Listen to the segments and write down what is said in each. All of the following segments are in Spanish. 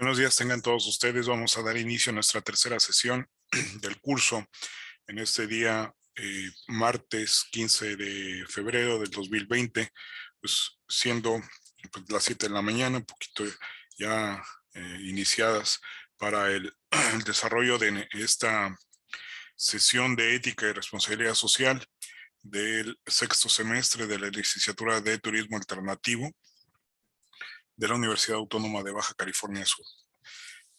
Buenos días tengan todos ustedes. Vamos a dar inicio a nuestra tercera sesión del curso en este día, martes 15 de febrero del 2020, pues siendo pues, las 7 de la mañana, un poquito ya iniciadas para el desarrollo de esta sesión de ética y responsabilidad social del sexto semestre de la licenciatura de Turismo Alternativo de la Universidad Autónoma de Baja California Sur.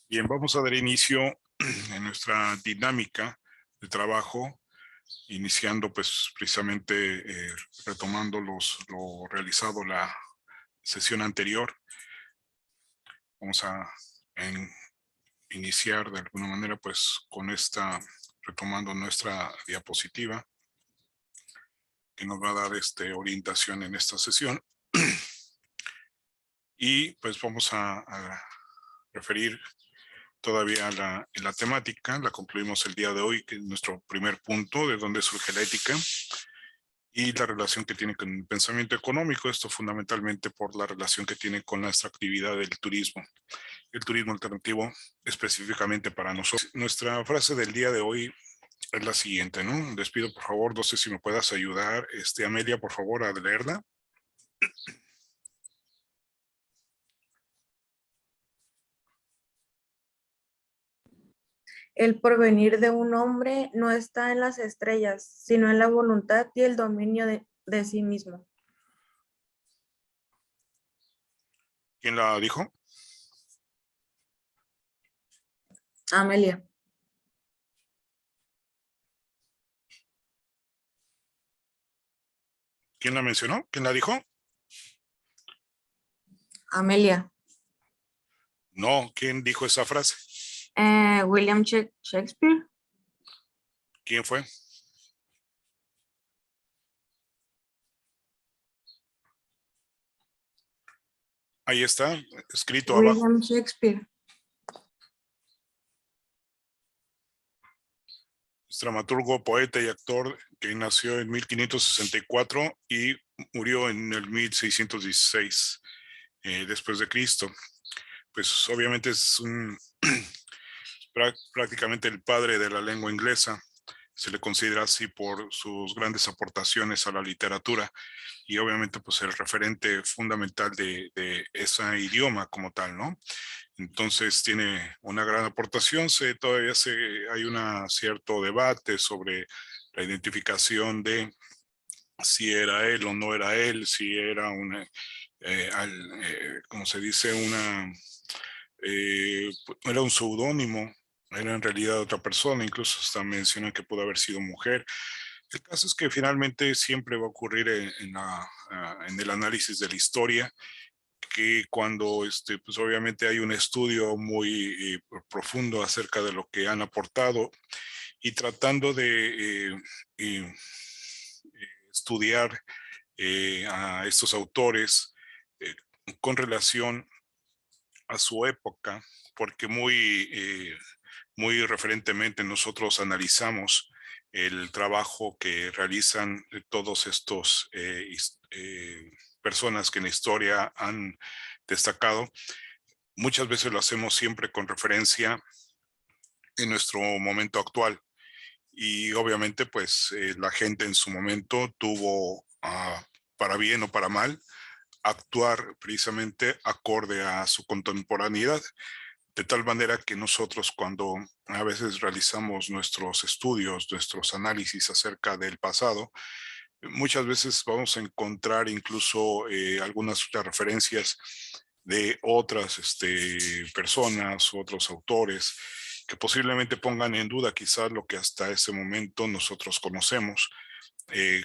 Bien, vamos a dar inicio en nuestra dinámica de trabajo, iniciando pues precisamente retomando lo realizado la sesión anterior. Vamos a iniciar de alguna manera pues con retomando nuestra diapositiva que nos va a dar orientación en esta sesión. Y pues vamos a referir todavía en la temática, la concluimos el día de hoy, que es nuestro primer punto, de dónde surge la ética y la relación que tiene con el pensamiento económico, esto fundamentalmente por la relación que tiene con nuestra actividad del turismo, el turismo alternativo específicamente para nosotros. Nuestra frase del día de hoy es la siguiente, ¿no? Les pido por favor, no sé si me puedas ayudar, Amelia, por favor, a leerla. El porvenir de un hombre no está en las estrellas, sino en la voluntad y el dominio de sí mismo. ¿Quién la dijo? Amelia. ¿Quién la mencionó? ¿Quién la dijo? Amelia. No, ¿quién dijo esa frase? William Shakespeare. ¿Quién fue? Ahí está, escrito abajo. William Shakespeare. Es dramaturgo, poeta y actor que nació en 1564 y murió en el 1616 después de Cristo. Pues obviamente es prácticamente el padre de la lengua inglesa. Se le considera así por sus grandes aportaciones a la literatura y obviamente pues el referente fundamental de ese idioma como tal, ¿no? Entonces tiene una gran aportación. Todavía hay un cierto debate sobre la identificación de si era él o no era él, si era como se dice, era un seudónimo, era en realidad otra persona, incluso hasta mencionan que pudo haber sido mujer. El caso es que finalmente siempre va a ocurrir en el análisis de la historia, que cuando pues obviamente hay un estudio muy profundo acerca de lo que han aportado y tratando de estudiar a estos autores eh, con relación a su época, porque muy referentemente nosotros analizamos el trabajo que realizan todos estos personas que en la historia han destacado. Muchas veces lo hacemos siempre con referencia en nuestro momento actual. Y obviamente, pues la gente en su momento tuvo, para bien o para mal, actuar precisamente acorde a su contemporaneidad. De tal manera que nosotros cuando a veces realizamos nuestros estudios, nuestros análisis acerca del pasado, muchas veces vamos a encontrar incluso algunas otras referencias de otras personas, otros autores, que posiblemente pongan en duda quizás lo que hasta ese momento nosotros conocemos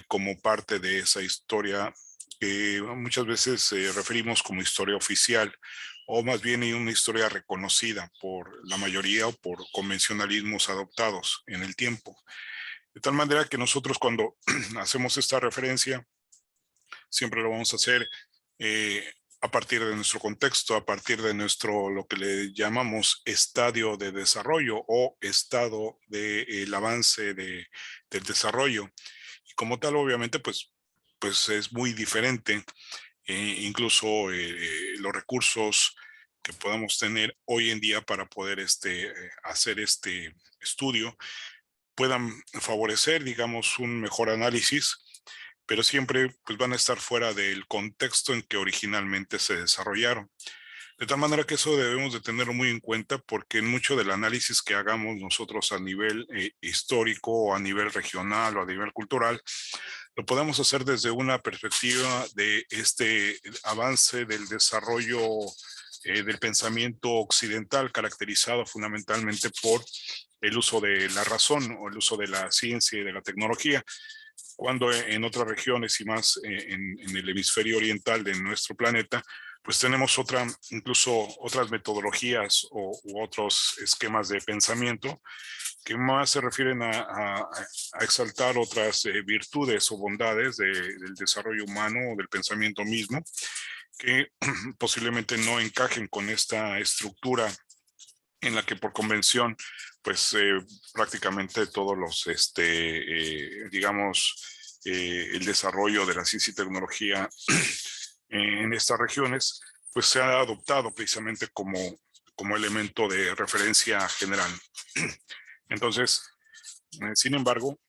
como parte de esa historia que muchas veces referimos como historia oficial, o más bien una historia reconocida por la mayoría o por convencionalismos adoptados en el tiempo. De tal manera que nosotros cuando hacemos esta referencia, siempre lo vamos a hacer a partir de nuestro contexto, a partir de lo que le llamamos estadio de desarrollo o estado del avance del desarrollo. Y como tal, obviamente, pues es muy diferente. Incluso los recursos que podamos tener hoy en día para poder hacer este estudio puedan favorecer, digamos, un mejor análisis, pero siempre pues, van a estar fuera del contexto en que originalmente se desarrollaron. De tal manera que eso debemos de tenerlo muy en cuenta porque en mucho del análisis que hagamos nosotros a nivel histórico o a nivel regional o a nivel cultural, lo podemos hacer desde una perspectiva de este avance del desarrollo del pensamiento occidental, caracterizado fundamentalmente por el uso de la razón o el uso de la ciencia y de la tecnología, cuando en otras regiones y más en el hemisferio oriental de nuestro planeta, pues tenemos incluso otras metodologías u otros esquemas de pensamiento que más se refieren a exaltar otras virtudes o bondades del desarrollo humano o del pensamiento mismo, que posiblemente no encajen con esta estructura en la que por convención, pues prácticamente todos los, digamos, el desarrollo de la ciencia y tecnología en estas regiones, pues se ha adoptado precisamente como elemento de referencia general. Entonces, sin embargo,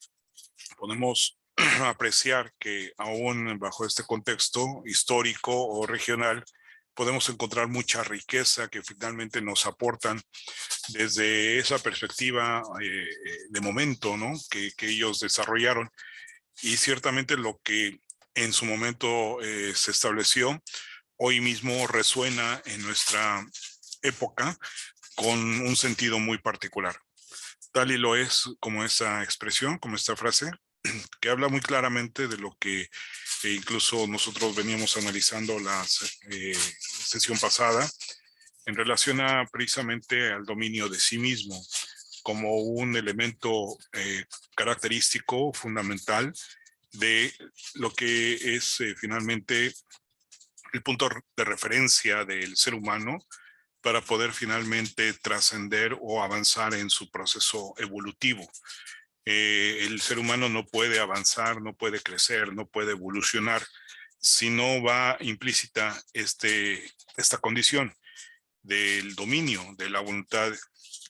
podemos apreciar que aún bajo este contexto histórico o regional, podemos encontrar mucha riqueza que finalmente nos aportan desde esa perspectiva de momento, ¿no? Que ellos desarrollaron. Y ciertamente lo que en su momento se estableció, hoy mismo resuena en nuestra época con un sentido muy particular. Tal y lo es como esa expresión, como esta frase, que habla muy claramente de lo que incluso nosotros veníamos analizando la sesión pasada, en relación a precisamente al dominio de sí mismo como un elemento característico fundamental de lo que es finalmente el punto de referencia del ser humano para poder finalmente trascender o avanzar en su proceso evolutivo. El ser humano no puede avanzar, no puede crecer, no puede evolucionar si no va implícita esta condición del dominio de la voluntad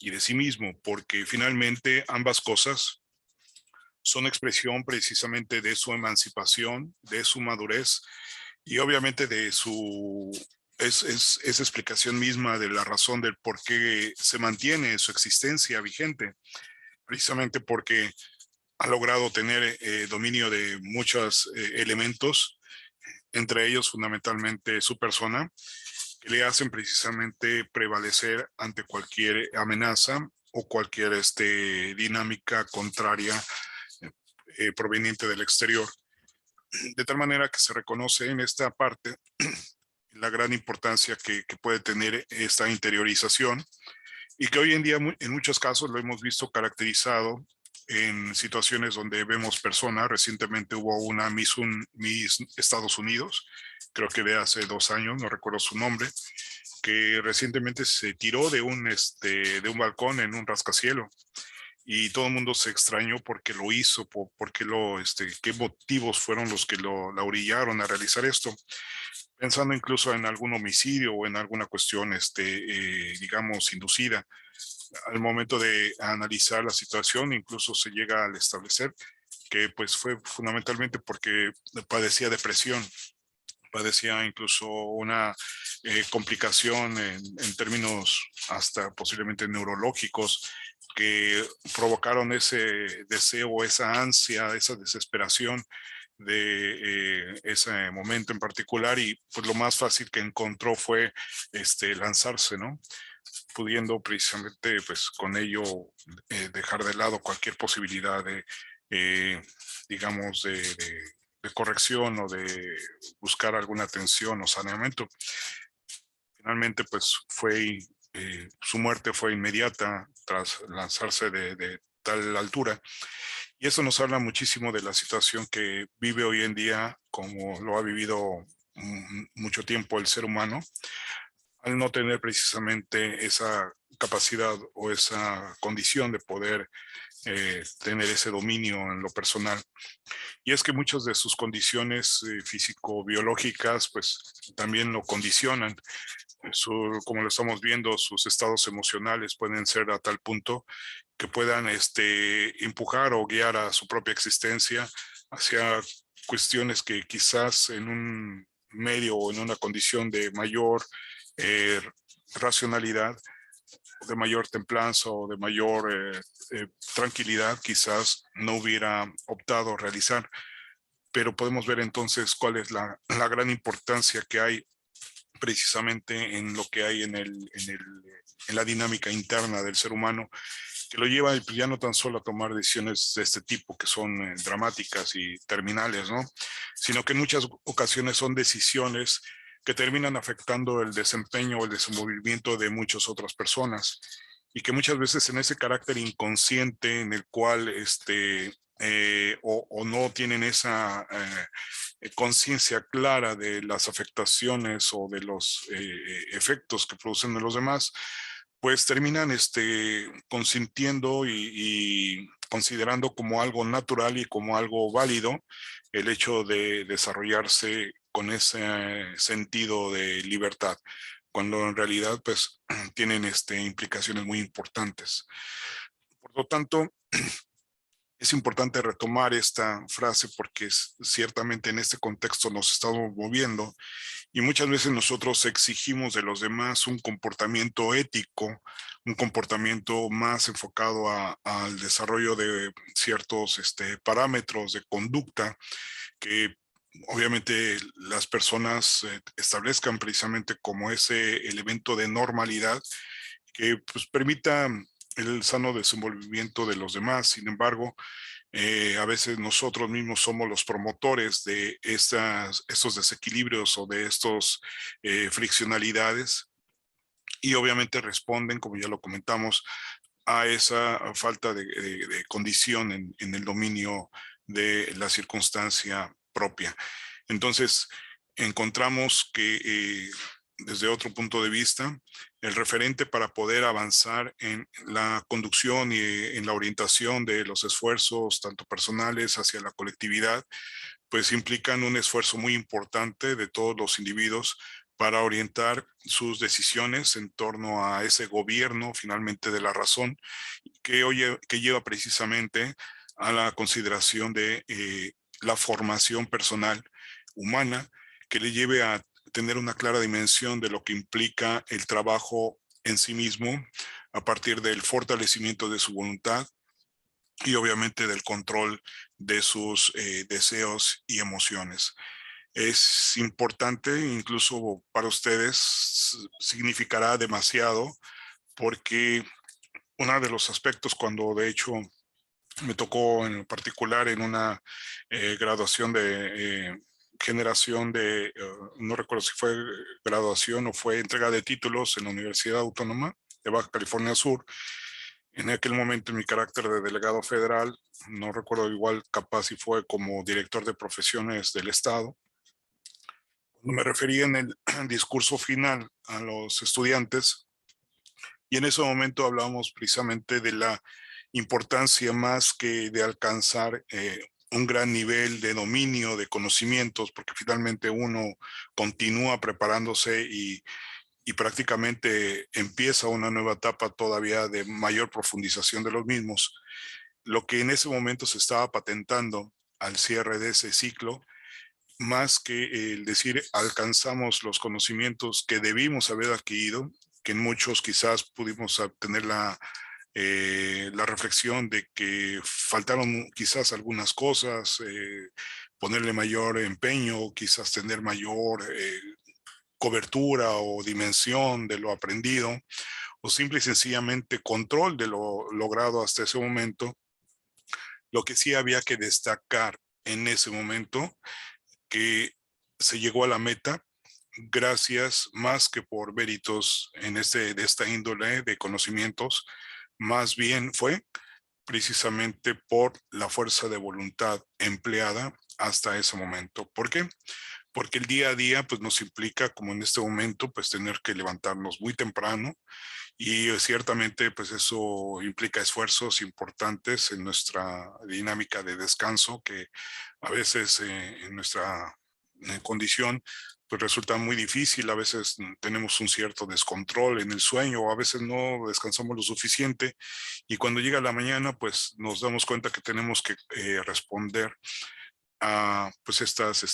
y de sí mismo, porque finalmente ambas cosas son expresión precisamente de su emancipación, de su madurez y obviamente de es explicación misma de la razón del por qué se mantiene su existencia vigente, precisamente porque ha logrado tener dominio de muchos elementos, entre ellos fundamentalmente su persona, que le hacen precisamente prevalecer ante cualquier amenaza o cualquier dinámica contraria proveniente del exterior. De tal manera que se reconoce en esta parte la gran importancia que puede tener esta interiorización y que hoy en día en muchos casos lo hemos visto caracterizado en situaciones donde vemos personas. Recientemente hubo una Miss Estados Unidos, creo que de hace 2 años, no recuerdo su nombre, que recientemente se tiró de un balcón en un rascacielos y todo el mundo se extrañó porque lo hizo, qué motivos fueron los que la orillaron a realizar esto, pensando incluso en algún homicidio o en alguna cuestión, digamos, inducida. Al momento de analizar la situación, incluso se llega al establecer que pues fue fundamentalmente porque padecía depresión, padecía incluso una complicación en términos hasta posiblemente neurológicos que provocaron ese deseo, esa ansia, esa desesperación de ese momento en particular y pues lo más fácil que encontró fue lanzarse, ¿no? Pudiendo precisamente pues con ello dejar de lado cualquier posibilidad de digamos de corrección o de buscar alguna atención o saneamiento. Finalmente pues su muerte fue inmediata tras lanzarse de tal altura. Y eso nos habla muchísimo de la situación que vive hoy en día, como lo ha vivido mucho tiempo el ser humano, al no tener precisamente esa capacidad o esa condición de poder tener ese dominio en lo personal. Y es que muchas de sus condiciones físico-biológicas pues también lo condicionan. como lo estamos viendo, sus estados emocionales pueden ser a tal punto que puedan empujar o guiar a su propia existencia hacia cuestiones que quizás en un medio o en una condición de mayor eh, racionalidad, de mayor templanza o de mayor tranquilidad, quizás no hubiera optado a realizar. Pero podemos ver entonces cuál es la gran importancia que hay precisamente en lo que hay en la dinámica interna del ser humano, que lo lleva pues, ya no tan solo a tomar decisiones de este tipo que son dramáticas y terminales, ¿no? Sino que en muchas ocasiones son decisiones que terminan afectando el desempeño o el desenvolvimiento de muchas otras personas y que muchas veces en ese carácter inconsciente en el cual o no tienen esa conciencia clara de las afectaciones o de los efectos que producen en los demás, pues terminan consintiendo y considerando como algo natural y como algo válido el hecho de desarrollarse con ese sentido de libertad, cuando en realidad pues tienen implicaciones muy importantes. Por lo tanto, es importante retomar esta frase porque ciertamente en este contexto nos estamos moviendo y muchas veces nosotros exigimos de los demás un comportamiento ético, un comportamiento más enfocado al desarrollo de ciertos parámetros de conducta que obviamente las personas establezcan precisamente como ese elemento de normalidad que pues, permita el sano desenvolvimiento de los demás. Sin embargo, a veces nosotros mismos somos los promotores de estos desequilibrios o de estos friccionalidades y obviamente responden, como ya lo comentamos, a esa falta de condición en el dominio de la circunstancia propia. Entonces, encontramos que desde otro punto de vista, el referente para poder avanzar en la conducción y en la orientación de los esfuerzos, tanto personales hacia la colectividad, pues implican un esfuerzo muy importante de todos los individuos para orientar sus decisiones en torno a ese gobierno finalmente de la razón que lleva precisamente a la consideración de la formación personal humana que le lleve a tener una clara dimensión de lo que implica el trabajo en sí mismo a partir del fortalecimiento de su voluntad y obviamente del control de sus deseos y emociones. Es importante, incluso para ustedes, significará demasiado porque uno de los aspectos cuando de hecho me tocó en particular en una graduación de generación de, no recuerdo si fue graduación o fue entrega de títulos en la Universidad Autónoma de Baja California Sur. En aquel momento en mi carácter de delegado federal, no recuerdo igual capaz si fue como director de profesiones del Estado, me refería en el discurso final a los estudiantes y en ese momento hablábamos precisamente de la importancia más que de alcanzar un gran nivel de dominio, de conocimientos, porque finalmente uno continúa preparándose y prácticamente empieza una nueva etapa todavía de mayor profundización de los mismos. Lo que en ese momento se estaba patentando al cierre de ese ciclo, más que el decir alcanzamos los conocimientos que debimos haber adquirido, que en muchos quizás pudimos obtener la reflexión de que faltaron quizás algunas cosas, ponerle mayor empeño, quizás tener mayor cobertura o dimensión de lo aprendido, o simple y sencillamente control de lo logrado hasta ese momento. Lo que sí había que destacar en ese momento que se llegó a la meta gracias más que por méritos de esta índole de conocimientos, más bien fue precisamente por la fuerza de voluntad empleada hasta ese momento. ¿Por qué? Porque el día a día pues nos implica, como en este momento, pues tener que levantarnos muy temprano y ciertamente pues eso implica esfuerzos importantes en nuestra dinámica de descanso que a veces en nuestra condición, pues resulta muy difícil. A veces tenemos un cierto descontrol en el sueño, o a veces no descansamos lo suficiente, y cuando llega la mañana, pues nos damos cuenta que tenemos que responder a pues estas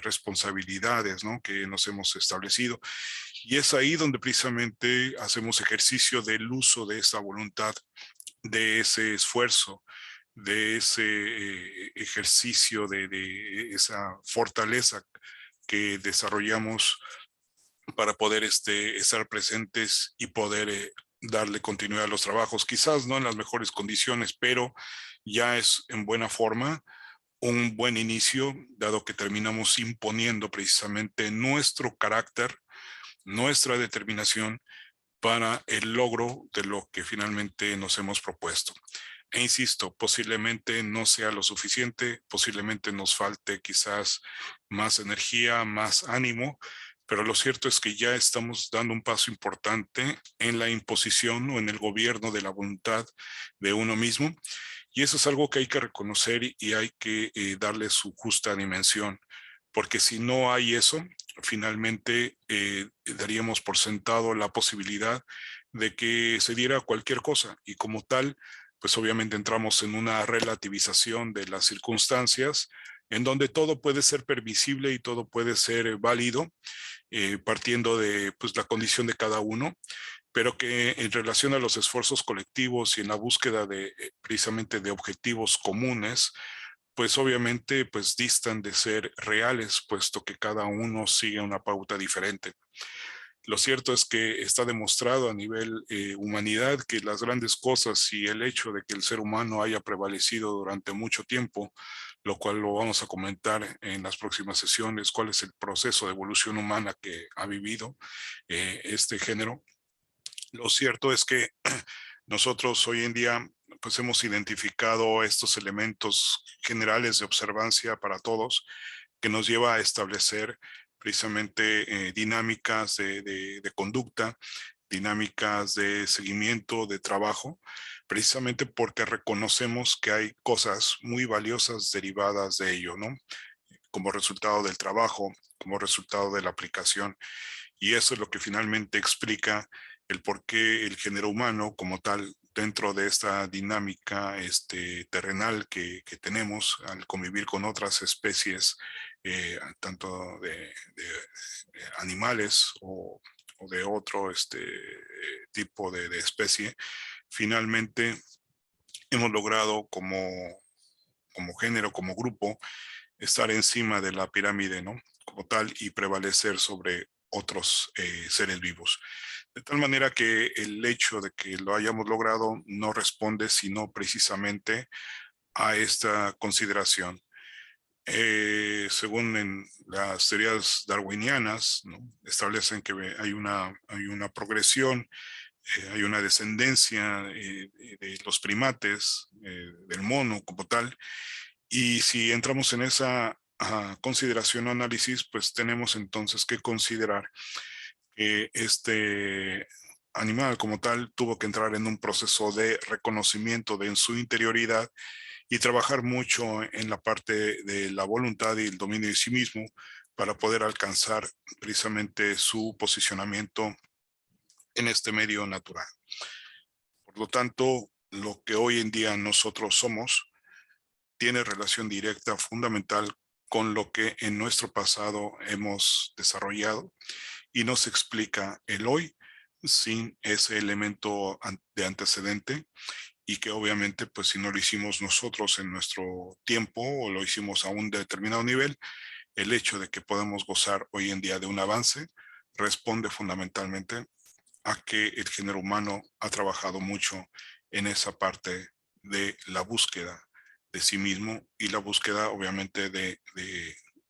responsabilidades, ¿no?, que nos hemos establecido. Y es ahí donde precisamente hacemos ejercicio del uso de esa voluntad, de ese esfuerzo, de ese ejercicio, de esa fortaleza que desarrollamos para poder estar presentes y poder darle continuidad a los trabajos. Quizás no en las mejores condiciones, pero ya es en buena forma, un buen inicio, dado que terminamos imponiendo precisamente nuestro carácter, nuestra determinación para el logro de lo que finalmente nos hemos propuesto. E insisto, posiblemente no sea lo suficiente, posiblemente nos falte quizás más energía, más ánimo, pero lo cierto es que ya estamos dando un paso importante en la imposición o en el gobierno de la voluntad de uno mismo, y eso es algo que hay que reconocer y hay que darle su justa dimensión, porque si no hay eso, finalmente daríamos por sentado la posibilidad de que se diera cualquier cosa, y como tal, pues obviamente entramos en una relativización de las circunstancias, en donde todo puede ser permisible y todo puede ser válido, partiendo de pues, la condición de cada uno, pero que en relación a los esfuerzos colectivos y en la búsqueda de precisamente de objetivos comunes, pues obviamente pues distan de ser reales, puesto que cada uno sigue una pauta diferente. Lo cierto es que está demostrado a nivel humanidad que las grandes cosas y el hecho de que el ser humano haya prevalecido durante mucho tiempo, lo cual lo vamos a comentar en las próximas sesiones, cuál es el proceso de evolución humana que ha vivido este género. Lo cierto es que nosotros hoy en día pues hemos identificado estos elementos generales de observancia para todos, que nos lleva a establecer precisamente dinámicas de conducta, dinámicas de seguimiento, de trabajo, precisamente porque reconocemos que hay cosas muy valiosas derivadas de ello, ¿no? Como resultado del trabajo, como resultado de la aplicación. Y eso es lo que finalmente explica el por qué el género humano como tal, dentro de esta dinámica terrenal que tenemos al convivir con otras especies, tanto de animales o de otro tipo de especie, finalmente hemos logrado como género, como grupo, estar encima de la pirámide, ¿no? Como tal, y prevalecer sobre otros seres vivos. De tal manera que el hecho de que lo hayamos logrado no responde sino precisamente a esta consideración. Según en las teorías darwinianas, ¿no?, establecen que hay una progresión, hay una descendencia de los primates, del mono como tal, y si entramos en esa consideración o análisis, pues tenemos entonces que considerar que este animal como tal tuvo que entrar en un proceso de reconocimiento de en su interioridad y trabajar mucho en la parte de la voluntad y el dominio de sí mismo para poder alcanzar precisamente su posicionamiento en este medio natural. Por lo tanto, lo que hoy en día nosotros somos tiene relación directa, fundamental, con lo que en nuestro pasado hemos desarrollado, y nos explica el hoy sin ese elemento de antecedente, y que obviamente pues si no lo hicimos nosotros en nuestro tiempo o lo hicimos a un determinado nivel, el hecho de que podamos gozar hoy en día de un avance responde fundamentalmente a que el género humano ha trabajado mucho en esa parte de la búsqueda de sí mismo y la búsqueda obviamente de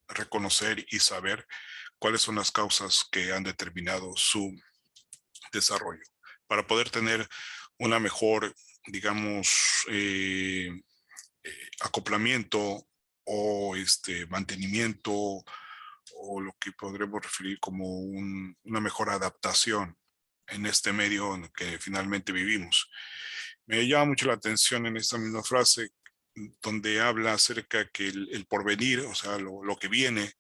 reconocer y saber cuáles son las causas que han determinado su desarrollo, para poder tener una mejor, digamos, acoplamiento o mantenimiento o lo que podremos referir como una mejor adaptación en este medio en el que finalmente vivimos. Me llama mucho la atención en esta misma frase donde habla acerca que el porvenir, o sea, lo que viene,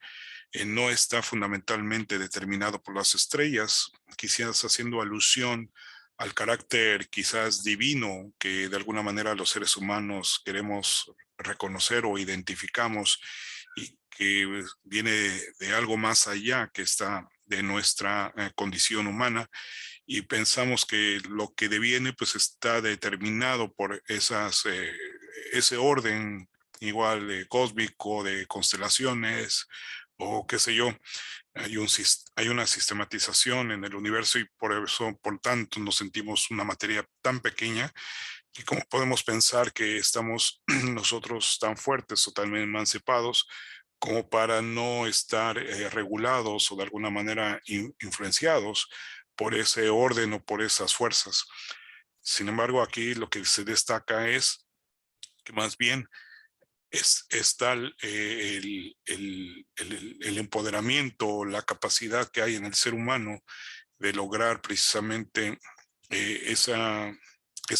no está fundamentalmente determinado por las estrellas, quizás haciendo alusión al carácter quizás divino que de alguna manera los seres humanos queremos reconocer o identificamos y que viene de algo más allá que está de nuestra condición humana, y pensamos que lo que deviene pues está determinado por ese orden igual cósmico de constelaciones o qué sé yo. Hay una sistematización en el universo y por eso, por tanto, nos sentimos una materia tan pequeña y cómo podemos pensar que estamos nosotros tan fuertes o tan emancipados como para no estar regulados o de alguna manera influenciados por ese orden o por esas fuerzas. Sin embargo, aquí lo que se destaca es que más bien es tal el empoderamiento, la capacidad que hay en el ser humano de lograr precisamente ese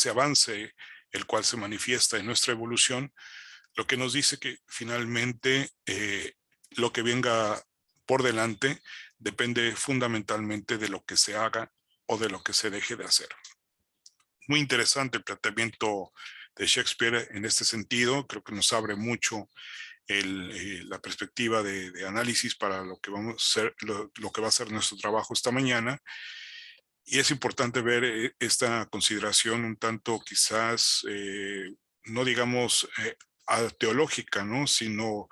avance, el cual se manifiesta en nuestra evolución, lo que nos dice que finalmente lo que venga por delante depende fundamentalmente de lo que se haga o de lo que se deje de hacer. Muy interesante el planteamiento de Shakespeare en este sentido. Creo que nos abre mucho la perspectiva de análisis para lo que vamos a hacer, lo que va a ser nuestro trabajo esta mañana. Y es importante ver esta consideración un tanto quizás, no digamos teológica, ¿no? Sino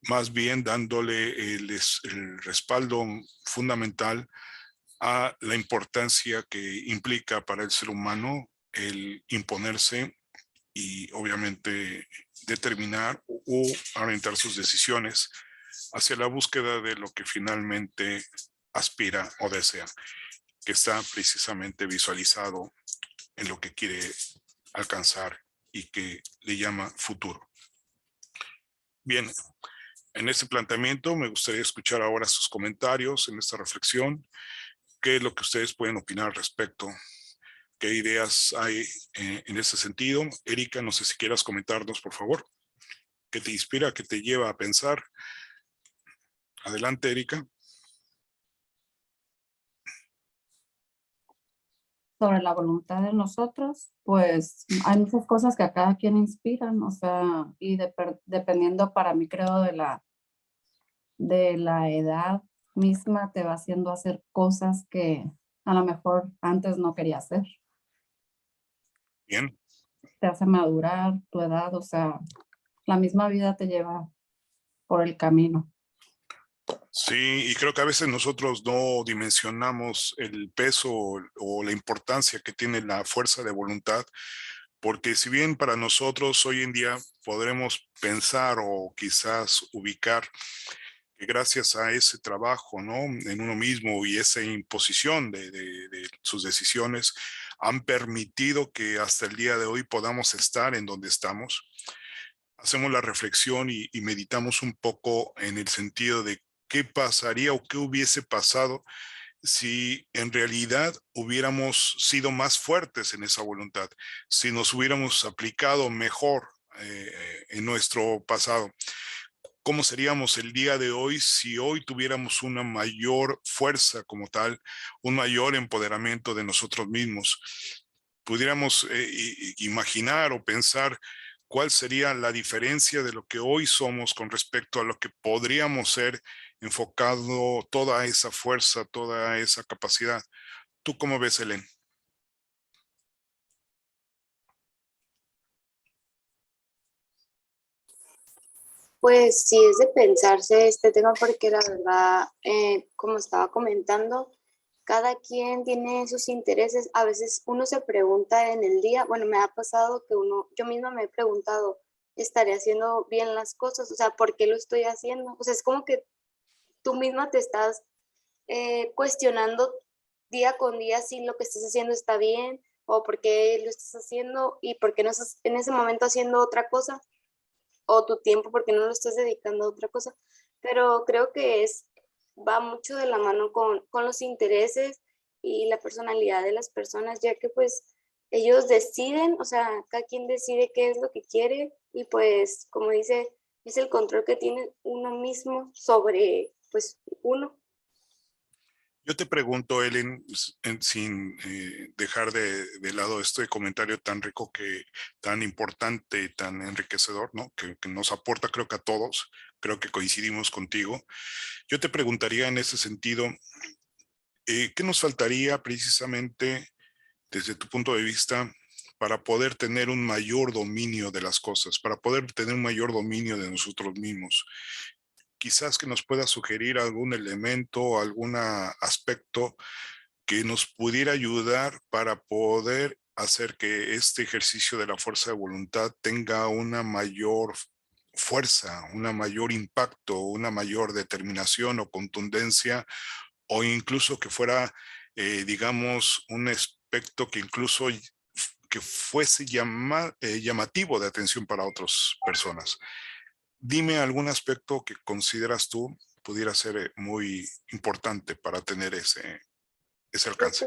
más bien dándole el respaldo fundamental a la importancia que implica para el ser humano el imponerse y obviamente determinar o orientar sus decisiones hacia la búsqueda de lo que finalmente aspira o desea, que está precisamente visualizado en lo que quiere alcanzar y que le llama futuro. Bien, en este planteamiento me gustaría escuchar ahora sus comentarios en esta reflexión. ¿Qué es lo que ustedes pueden opinar al respecto? ¿Qué ideas hay en ese sentido? Erika, no sé si quieras comentarnos, por favor. ¿Qué te inspira? ¿Qué te lleva a pensar? Adelante, Erika. Sobre la voluntad de nosotros, pues hay muchas cosas que a cada quien inspiran, o sea, y dependiendo para mí creo de la edad misma te va haciendo hacer cosas que a lo mejor antes no quería hacer. Bien. Te hace madurar tu edad, o sea, la misma vida te lleva por el camino. Sí, y creo que a veces nosotros no dimensionamos el peso o la importancia que tiene la fuerza de voluntad, porque si bien para nosotros hoy en día podremos pensar o quizás ubicar que gracias a ese trabajo, ¿no? En uno mismo y esa imposición de sus decisiones han permitido que hasta el día de hoy podamos estar en donde estamos. Hacemos la reflexión y meditamos un poco en el sentido de qué pasaría o qué hubiese pasado si en realidad hubiéramos sido más fuertes en esa voluntad, si nos hubiéramos aplicado mejor en nuestro pasado. ¿Cómo seríamos el día de hoy si hoy tuviéramos una mayor fuerza como tal, un mayor empoderamiento de nosotros mismos? Pudiéramos imaginar o pensar cuál sería la diferencia de lo que hoy somos con respecto a lo que podríamos ser enfocado toda esa fuerza, toda esa capacidad. ¿Tú cómo ves, Helen? Pues sí, es de pensarse este tema porque la verdad, como estaba comentando, cada quien tiene sus intereses. A veces uno se pregunta en el día, bueno, me ha pasado que yo misma me he preguntado, ¿estaré haciendo bien las cosas? O sea, ¿por qué lo estoy haciendo? O sea, es como que tú misma te estás cuestionando día con día si lo que estás haciendo está bien o por qué lo estás haciendo y por qué no estás en ese momento haciendo otra cosa o tu tiempo porque no lo estás dedicando a otra cosa. Pero creo que va mucho de la mano con los intereses y la personalidad de las personas, ya que pues ellos deciden, o sea, cada quien decide qué es lo que quiere y pues, como dice, es el control que tiene uno mismo sobre, pues, uno. Yo te pregunto, Ellen, sin dejar de lado este comentario tan rico, tan importante, tan enriquecedor, ¿no? Que nos aporta, creo que a todos, creo que coincidimos contigo. Yo te preguntaría en ese sentido, ¿qué nos faltaría precisamente desde tu punto de vista para poder tener un mayor dominio de las cosas, para poder tener un mayor dominio de nosotros mismos? Quizás que nos pueda sugerir algún elemento, algún aspecto que nos pudiera ayudar para poder hacer que este ejercicio de la fuerza de voluntad tenga una mayor fuerza, una mayor impacto, una mayor determinación o contundencia, o incluso que fuera, digamos, un aspecto que incluso que fuese llamativo de atención para otras personas. Dime algún aspecto que consideras tú pudiera ser muy importante para tener ese alcance.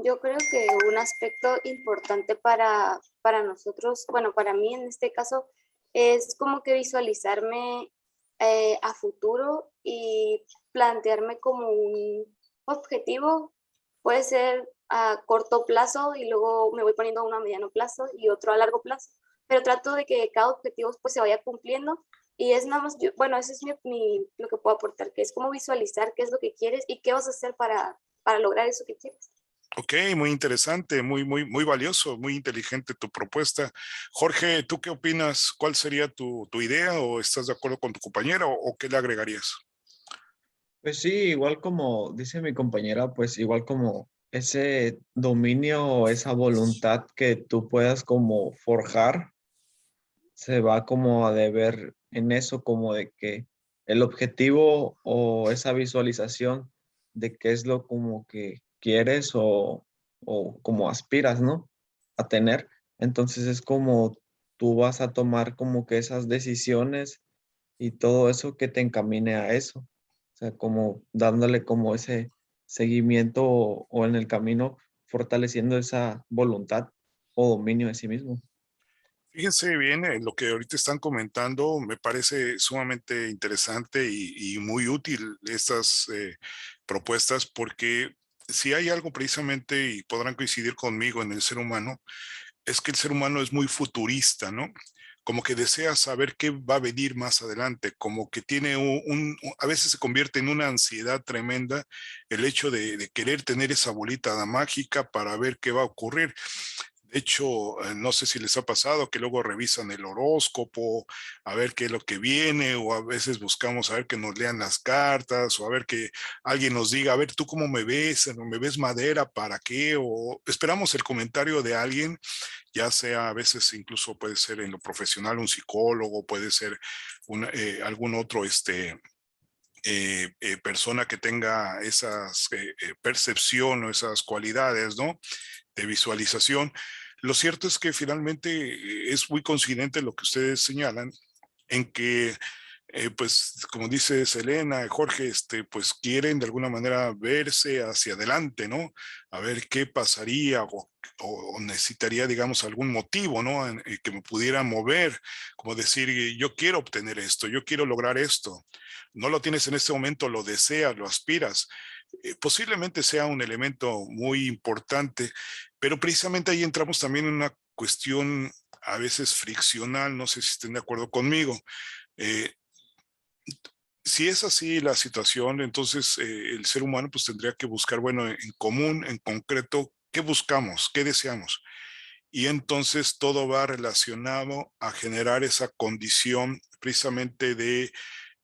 Yo creo que un aspecto importante para nosotros, bueno, para mí en este caso, es como que visualizarme a futuro y plantearme como un objetivo. Puede ser a corto plazo y luego me voy poniendo uno a mediano plazo y otro a largo plazo, pero trato de que cada objetivo pues se vaya cumpliendo y es nada más, bueno, eso es lo que puedo aportar, que es como visualizar qué es lo que quieres y qué vas a hacer para lograr eso que quieres. Ok, muy interesante, muy valioso, muy inteligente tu propuesta. Jorge, ¿tú qué opinas? ¿Cuál sería tu idea o estás de acuerdo con tu compañera o qué le agregarías? Pues sí, igual como dice mi compañera, pues igual como ese dominio, esa voluntad que tú puedas como forjar, se va como a deber en eso, como de que el objetivo o esa visualización de qué es lo como que quieres o como aspiras, ¿no? A tener. Entonces es como tú vas a tomar como que esas decisiones y todo eso que te encamine a eso. O sea, como dándole como ese seguimiento o en el camino fortaleciendo esa voluntad o dominio de sí mismo. Fíjense bien, lo que ahorita están comentando me parece sumamente interesante y muy útil estas propuestas porque si hay algo precisamente, y podrán coincidir conmigo en el ser humano, es que el ser humano es muy futurista, ¿no? Como que desea saber qué va a venir más adelante, como que tiene a veces se convierte en una ansiedad tremenda el hecho de querer tener esa bolita mágica para ver qué va a ocurrir. De hecho, no sé si les ha pasado que luego revisan el horóscopo a ver qué es lo que viene, o a veces buscamos a ver que nos lean las cartas, o a ver que alguien nos diga, a ver, ¿tú cómo me ves? ¿No me ves madera? ¿Para qué? O esperamos el comentario de alguien, ya sea a veces incluso puede ser en lo profesional un psicólogo, puede ser algún otro persona que tenga esas percepción o esas cualidades, ¿no? De visualización. Lo cierto es que finalmente es muy coincidente lo que ustedes señalan en que, pues, como dice Selena, Jorge, pues quieren de alguna manera verse hacia adelante, ¿no? A ver qué pasaría o necesitaría, digamos, algún motivo, ¿no? Que me pudiera mover, como decir, yo quiero obtener esto, yo quiero lograr esto. No lo tienes en este momento, lo deseas, lo aspiras. Posiblemente sea un elemento muy importante, pero precisamente ahí entramos también en una cuestión a veces friccional, no sé si estén de acuerdo conmigo. Eh, si es así la situación, entonces el ser humano pues tendría que buscar, bueno, en común, en concreto, qué buscamos, qué deseamos. Y entonces todo va relacionado a generar esa condición precisamente de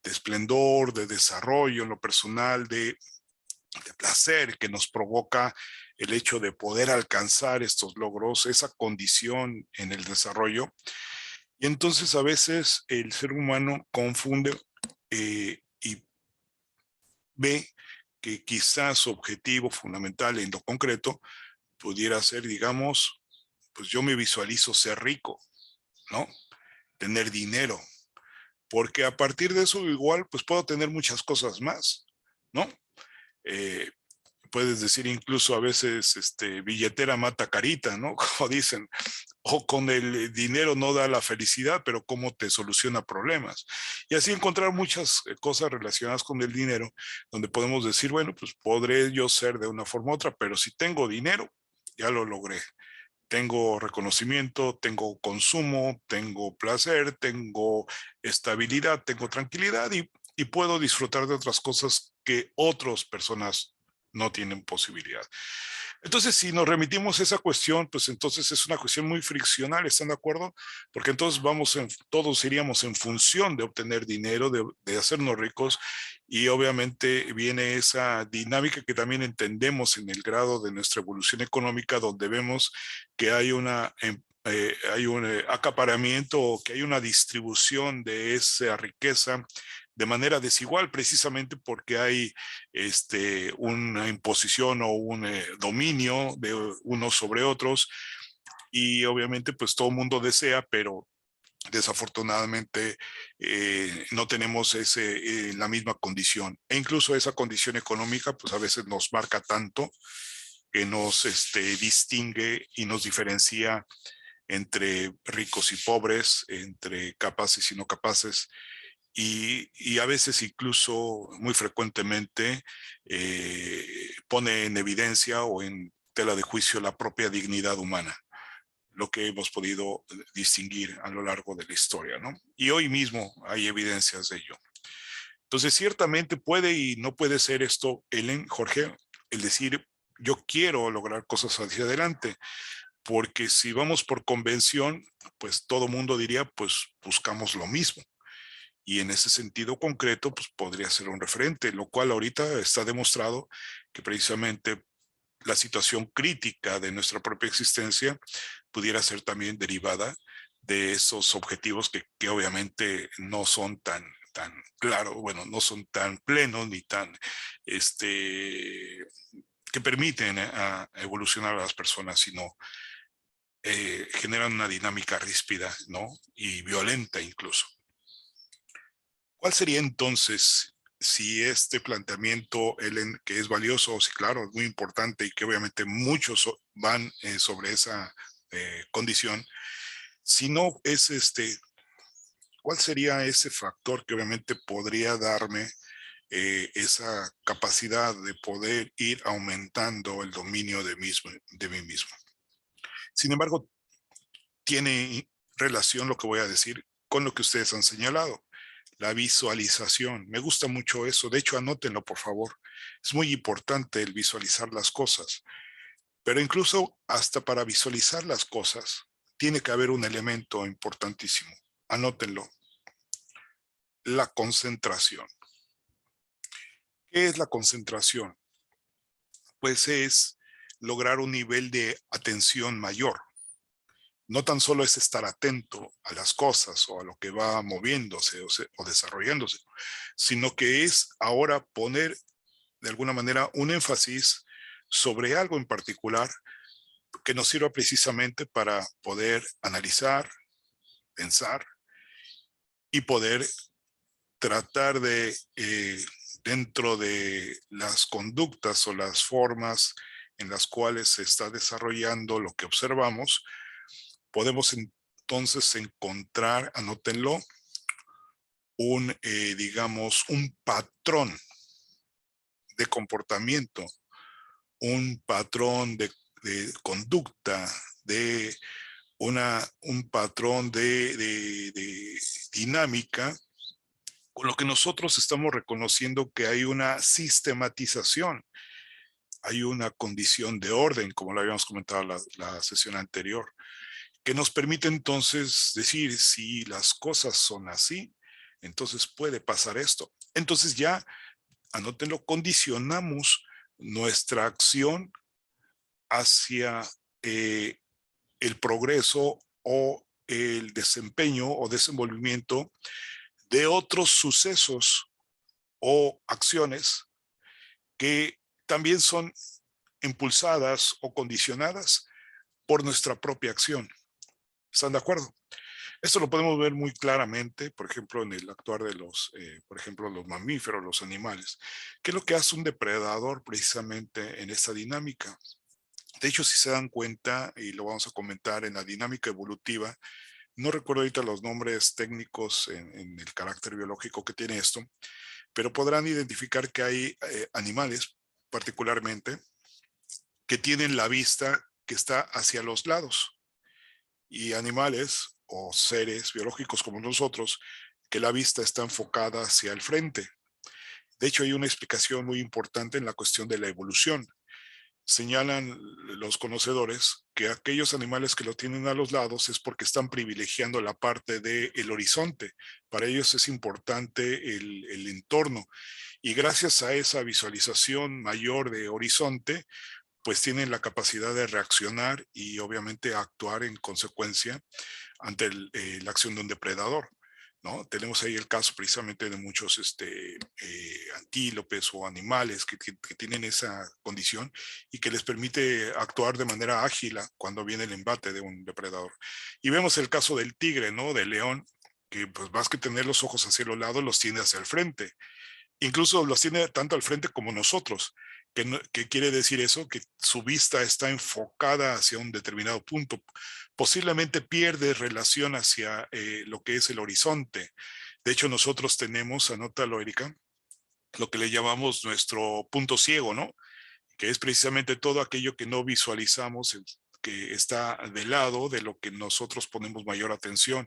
esplendor, de desarrollo en lo personal, de placer que nos provoca el hecho de poder alcanzar estos logros, esa condición en el desarrollo. Y entonces a veces el ser humano confunde y ve que quizás su objetivo fundamental en lo concreto pudiera ser, digamos, pues yo me visualizo ser rico, ¿no? Tener dinero, porque a partir de eso igual pues puedo tener muchas cosas más, ¿no? Eh, puedes decir incluso a veces, billetera mata carita, ¿no? Como dicen, o con el dinero no da la felicidad, pero cómo te soluciona problemas. Y así encontrar muchas cosas relacionadas con el dinero, donde podemos decir, bueno, pues podré yo ser de una forma u otra, pero si tengo dinero, ya lo logré. Tengo reconocimiento, tengo consumo, tengo placer, tengo estabilidad, tengo tranquilidad y puedo disfrutar de otras cosas que otras personas no tienen posibilidad. Entonces, si nos remitimos a esa cuestión, pues entonces es una cuestión muy friccional, ¿están de acuerdo? Porque entonces todos iríamos en función de obtener dinero, de hacernos ricos, y obviamente viene esa dinámica que también entendemos en el grado de nuestra evolución económica, donde vemos que hay un acaparamiento o que hay una distribución de esa riqueza de manera desigual, precisamente porque hay una imposición o un dominio de unos sobre otros, y obviamente pues todo el mundo desea, pero desafortunadamente no tenemos la misma condición, e incluso esa condición económica pues a veces nos marca tanto que nos distingue y nos diferencia entre ricos y pobres, entre capaces y no capaces, y a veces incluso muy frecuentemente pone en evidencia o en tela de juicio la propia dignidad humana, lo que hemos podido distinguir a lo largo de la historia, ¿no? Y hoy mismo hay evidencias de ello. Entonces, ciertamente puede y no puede ser esto, Ellen, Jorge, el decir, yo quiero lograr cosas hacia adelante, porque si vamos por convención, pues todo mundo diría, pues buscamos lo mismo. Y en ese sentido concreto, pues podría ser un referente, lo cual ahorita está demostrado que precisamente la situación crítica de nuestra propia existencia pudiera ser también derivada de esos objetivos que obviamente no son tan claros, bueno, no son tan plenos ni tan, que permiten a evolucionar a las personas, sino generan una dinámica ríspida, ¿no? Y violenta incluso. ¿Cuál sería entonces, si este planteamiento, Ellen, que es valioso, sí, claro, es muy importante y que obviamente muchos van sobre esa condición, si no es ¿cuál sería ese factor que obviamente podría darme esa capacidad de poder ir aumentando el dominio de mí mismo? Sin embargo, tiene relación lo que voy a decir con lo que ustedes han señalado. La visualización. Me gusta mucho eso. De hecho, anótenlo, por favor. Es muy importante el visualizar las cosas. Pero incluso hasta para visualizar las cosas, tiene que haber un elemento importantísimo. Anótenlo. La concentración. ¿Qué es la concentración? Pues es lograr un nivel de atención mayor. No tan solo es estar atento a las cosas o a lo que va moviéndose o desarrollándose, sino que es ahora poner de alguna manera un énfasis sobre algo en particular que nos sirva precisamente para poder analizar, pensar y poder tratar de, dentro de las conductas o las formas en las cuales se está desarrollando lo que observamos, podemos entonces encontrar, anótenlo, digamos, un patrón de comportamiento, un patrón de conducta, de un patrón de dinámica, con lo que nosotros estamos reconociendo que hay una sistematización, hay una condición de orden, como lo habíamos comentado la sesión anterior, que nos permite entonces decir, si las cosas son así, entonces puede pasar esto. Entonces ya, anótenlo, condicionamos nuestra acción hacia el progreso o el desempeño o desenvolvimiento de otros sucesos o acciones que también son impulsadas o condicionadas por nuestra propia acción. ¿Están de acuerdo? Esto lo podemos ver muy claramente, por ejemplo, en el actuar de por ejemplo, los mamíferos, los animales. ¿Qué es lo que hace un depredador precisamente en esta dinámica? De hecho, si se dan cuenta, y lo vamos a comentar en la dinámica evolutiva, no recuerdo ahorita los nombres técnicos en el carácter biológico que tiene esto, pero podrán identificar que hay animales particularmente que tienen la vista que está hacia los lados y animales o seres biológicos como nosotros que la vista está enfocada hacia el frente. De hecho, hay una explicación muy importante en la cuestión de la evolución. Señalan los conocedores que aquellos animales que lo tienen a los lados es porque están privilegiando la parte del horizonte. Para ellos es importante el entorno y gracias a esa visualización mayor de horizonte, pues tienen la capacidad de reaccionar y obviamente actuar en consecuencia ante la acción de un depredador. ¿No? Tenemos ahí el caso precisamente de muchos antílopes o animales que tienen esa condición y que les permite actuar de manera ágil cuando viene el embate de un depredador. Y vemos el caso del tigre, ¿no? Del león, que pues más que tener los ojos hacia los lados, los tiene hacia el frente. Incluso los tiene tanto al frente como nosotros. ¿Qué quiere decir eso? Que su vista está enfocada hacia un determinado punto. Posiblemente pierde relación hacia lo que es el horizonte. De hecho, nosotros tenemos, anótalo, Erika, lo que le llamamos nuestro punto ciego, ¿no? Que es precisamente todo aquello que no visualizamos, que está de lado de lo que nosotros ponemos mayor atención.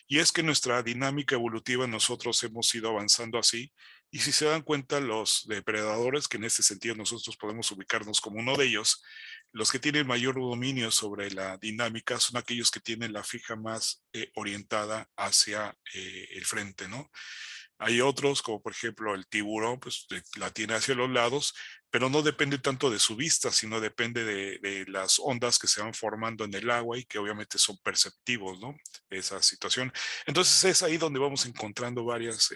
Y es que nuestra dinámica evolutiva nosotros hemos ido avanzando así. Y si se dan cuenta los depredadores, que en este sentido nosotros podemos ubicarnos como uno de ellos, los que tienen mayor dominio sobre la dinámica son aquellos que tienen la fija más orientada hacia el frente, ¿no? Hay otros, como por ejemplo el tiburón, pues la tiene hacia los lados, pero no depende tanto de su vista, sino depende de las ondas que se van formando en el agua y que obviamente son perceptivos, ¿no? Esa situación. Entonces es ahí donde vamos encontrando varias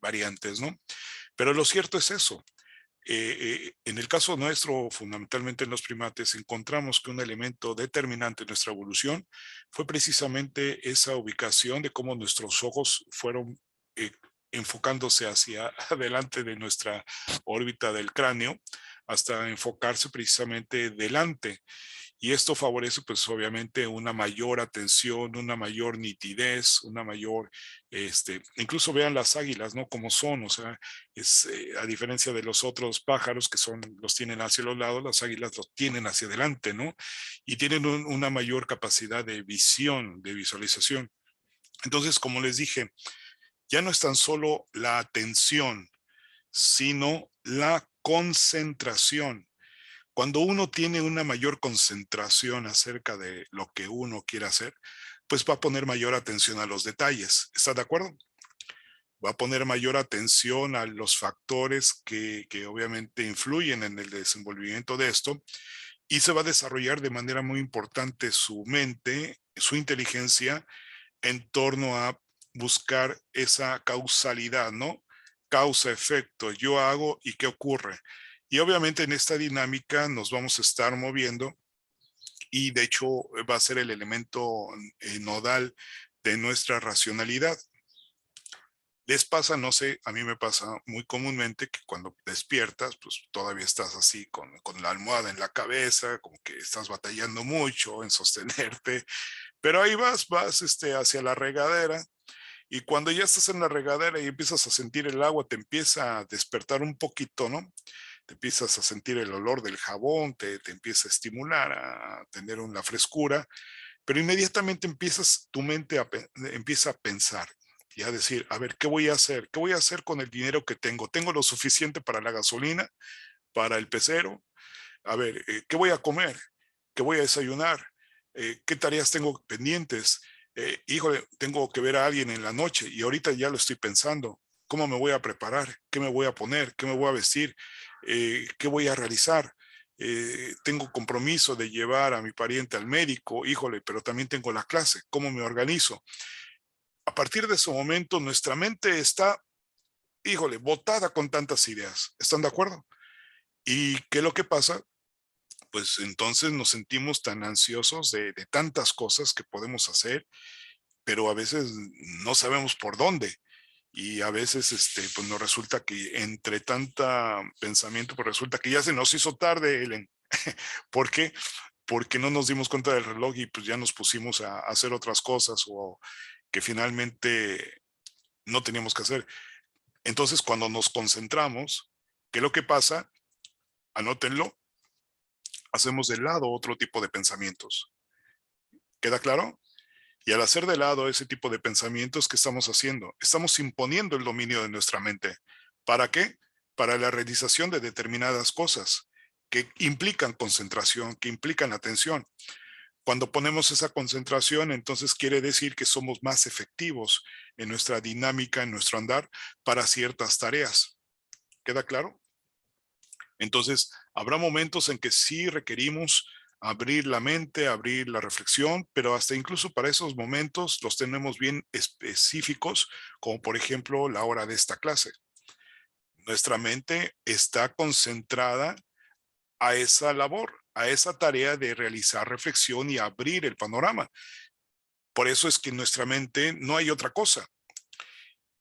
variantes, ¿no? Pero lo cierto es eso. En el caso nuestro, fundamentalmente en los primates, encontramos que un elemento determinante en nuestra evolución fue precisamente esa ubicación de cómo nuestros ojos fueron enfocándose hacia adelante de nuestra órbita del cráneo hasta enfocarse precisamente delante. Y esto favorece pues obviamente una mayor atención, una mayor nitidez, una mayor, incluso vean las águilas, ¿no? Como son, o sea, a diferencia de los otros pájaros que los tienen hacia los lados, las águilas los tienen hacia adelante, ¿no? Y tienen una mayor capacidad de visión, de visualización. Entonces, como les dije, ya no es tan solo la atención, sino la concentración. Cuando uno tiene una mayor concentración acerca de lo que uno quiere hacer, pues va a poner mayor atención a los detalles. ¿Está de acuerdo? Va a poner mayor atención a los factores que obviamente influyen en el desenvolvimiento de esto y se va a desarrollar de manera muy importante su mente, su inteligencia en torno a buscar esa causalidad, ¿no? Causa, efecto, yo hago y qué ocurre. Y obviamente en esta dinámica nos vamos a estar moviendo y de hecho va a ser el elemento nodal de nuestra racionalidad. Les pasa, no sé, a mí me pasa muy comúnmente que cuando despiertas, pues todavía estás así con la almohada en la cabeza, como que estás batallando mucho en sostenerte, pero ahí vas hacia la regadera y cuando ya estás en la regadera y empiezas a sentir el agua, te empieza a despertar un poquito, ¿no? Te empiezas a sentir el olor del jabón, te empieza a estimular a tener una frescura, pero inmediatamente tu mente empieza a pensar y a decir, a ver, ¿qué voy a hacer? ¿Qué voy a hacer con el dinero que tengo? ¿Tengo lo suficiente para la gasolina, para el pecero? A ver, ¿qué voy a comer? ¿Qué voy a desayunar? ¿Qué tareas tengo pendientes? Híjole, tengo que ver a alguien en la noche y ahorita ya lo estoy pensando. ¿Cómo me voy a preparar? ¿Qué me voy a poner? ¿Qué me voy a vestir? ¿Qué voy a realizar? Tengo compromiso de llevar a mi pariente al médico, híjole, pero también tengo la clase. ¿Cómo me organizo? A partir de ese momento, nuestra mente está, híjole, botada con tantas ideas. ¿Están de acuerdo? ¿Y qué es lo que pasa? Pues entonces nos sentimos tan ansiosos de tantas cosas que podemos hacer pero a veces no sabemos por dónde. Y a veces pues nos resulta que entre tanta pensamiento, pues resulta que ya se nos hizo tarde, Helen. ¿Por qué? Porque no nos dimos cuenta del reloj y pues ya nos pusimos a hacer otras cosas o que finalmente no teníamos que hacer. Entonces, cuando nos concentramos, ¿qué es lo que pasa? Anótenlo, hacemos de lado otro tipo de pensamientos. ¿Queda claro? Y al hacer de lado ese tipo de pensamientos, ¿qué estamos haciendo? Estamos imponiendo el dominio de nuestra mente. ¿Para qué? Para la realización de determinadas cosas que implican concentración, que implican atención. Cuando ponemos esa concentración, entonces quiere decir que somos más efectivos en nuestra dinámica, en nuestro andar para ciertas tareas. ¿Queda claro? Entonces, habrá momentos en que sí requerimos abrir la mente, abrir la reflexión, pero hasta incluso para esos momentos los tenemos bien específicos, como por ejemplo la hora de esta clase. Nuestra mente está concentrada a esa labor, a esa tarea de realizar reflexión y abrir el panorama. Por eso es que en nuestra mente no hay otra cosa.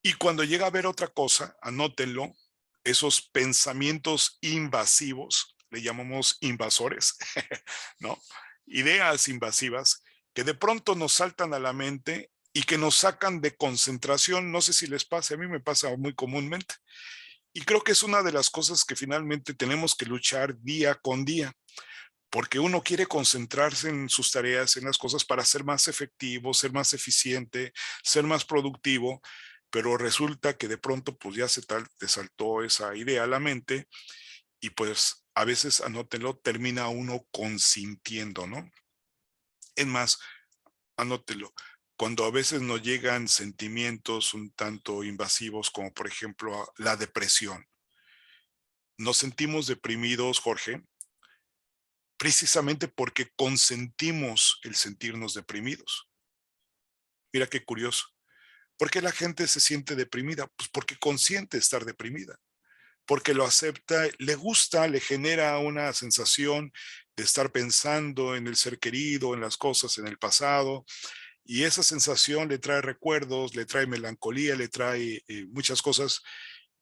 Y cuando llega a haber otra cosa, anótenlo, esos pensamientos invasivos, le llamamos invasores, ¿no? Ideas invasivas que de pronto nos saltan a la mente y que nos sacan de concentración. No sé si les pasa, a mí me pasa muy comúnmente. Y creo que es una de las cosas que finalmente tenemos que luchar día con día, porque uno quiere concentrarse en sus tareas, en las cosas para ser más efectivo, ser más eficiente, ser más productivo, pero resulta que de pronto pues ya te saltó esa idea a la mente y pues a veces, anótenlo, termina uno consintiendo, ¿no? Es más, anótelo, cuando a veces nos llegan sentimientos un tanto invasivos como por ejemplo la depresión, nos sentimos deprimidos, Jorge, precisamente porque consentimos el sentirnos deprimidos. Mira qué curioso. ¿Por qué la gente se siente deprimida? Pues porque consiente estar deprimida, porque lo acepta, le gusta, le genera una sensación de estar pensando en el ser querido, en las cosas, en el pasado, y esa sensación le trae recuerdos, le trae melancolía, le trae muchas cosas,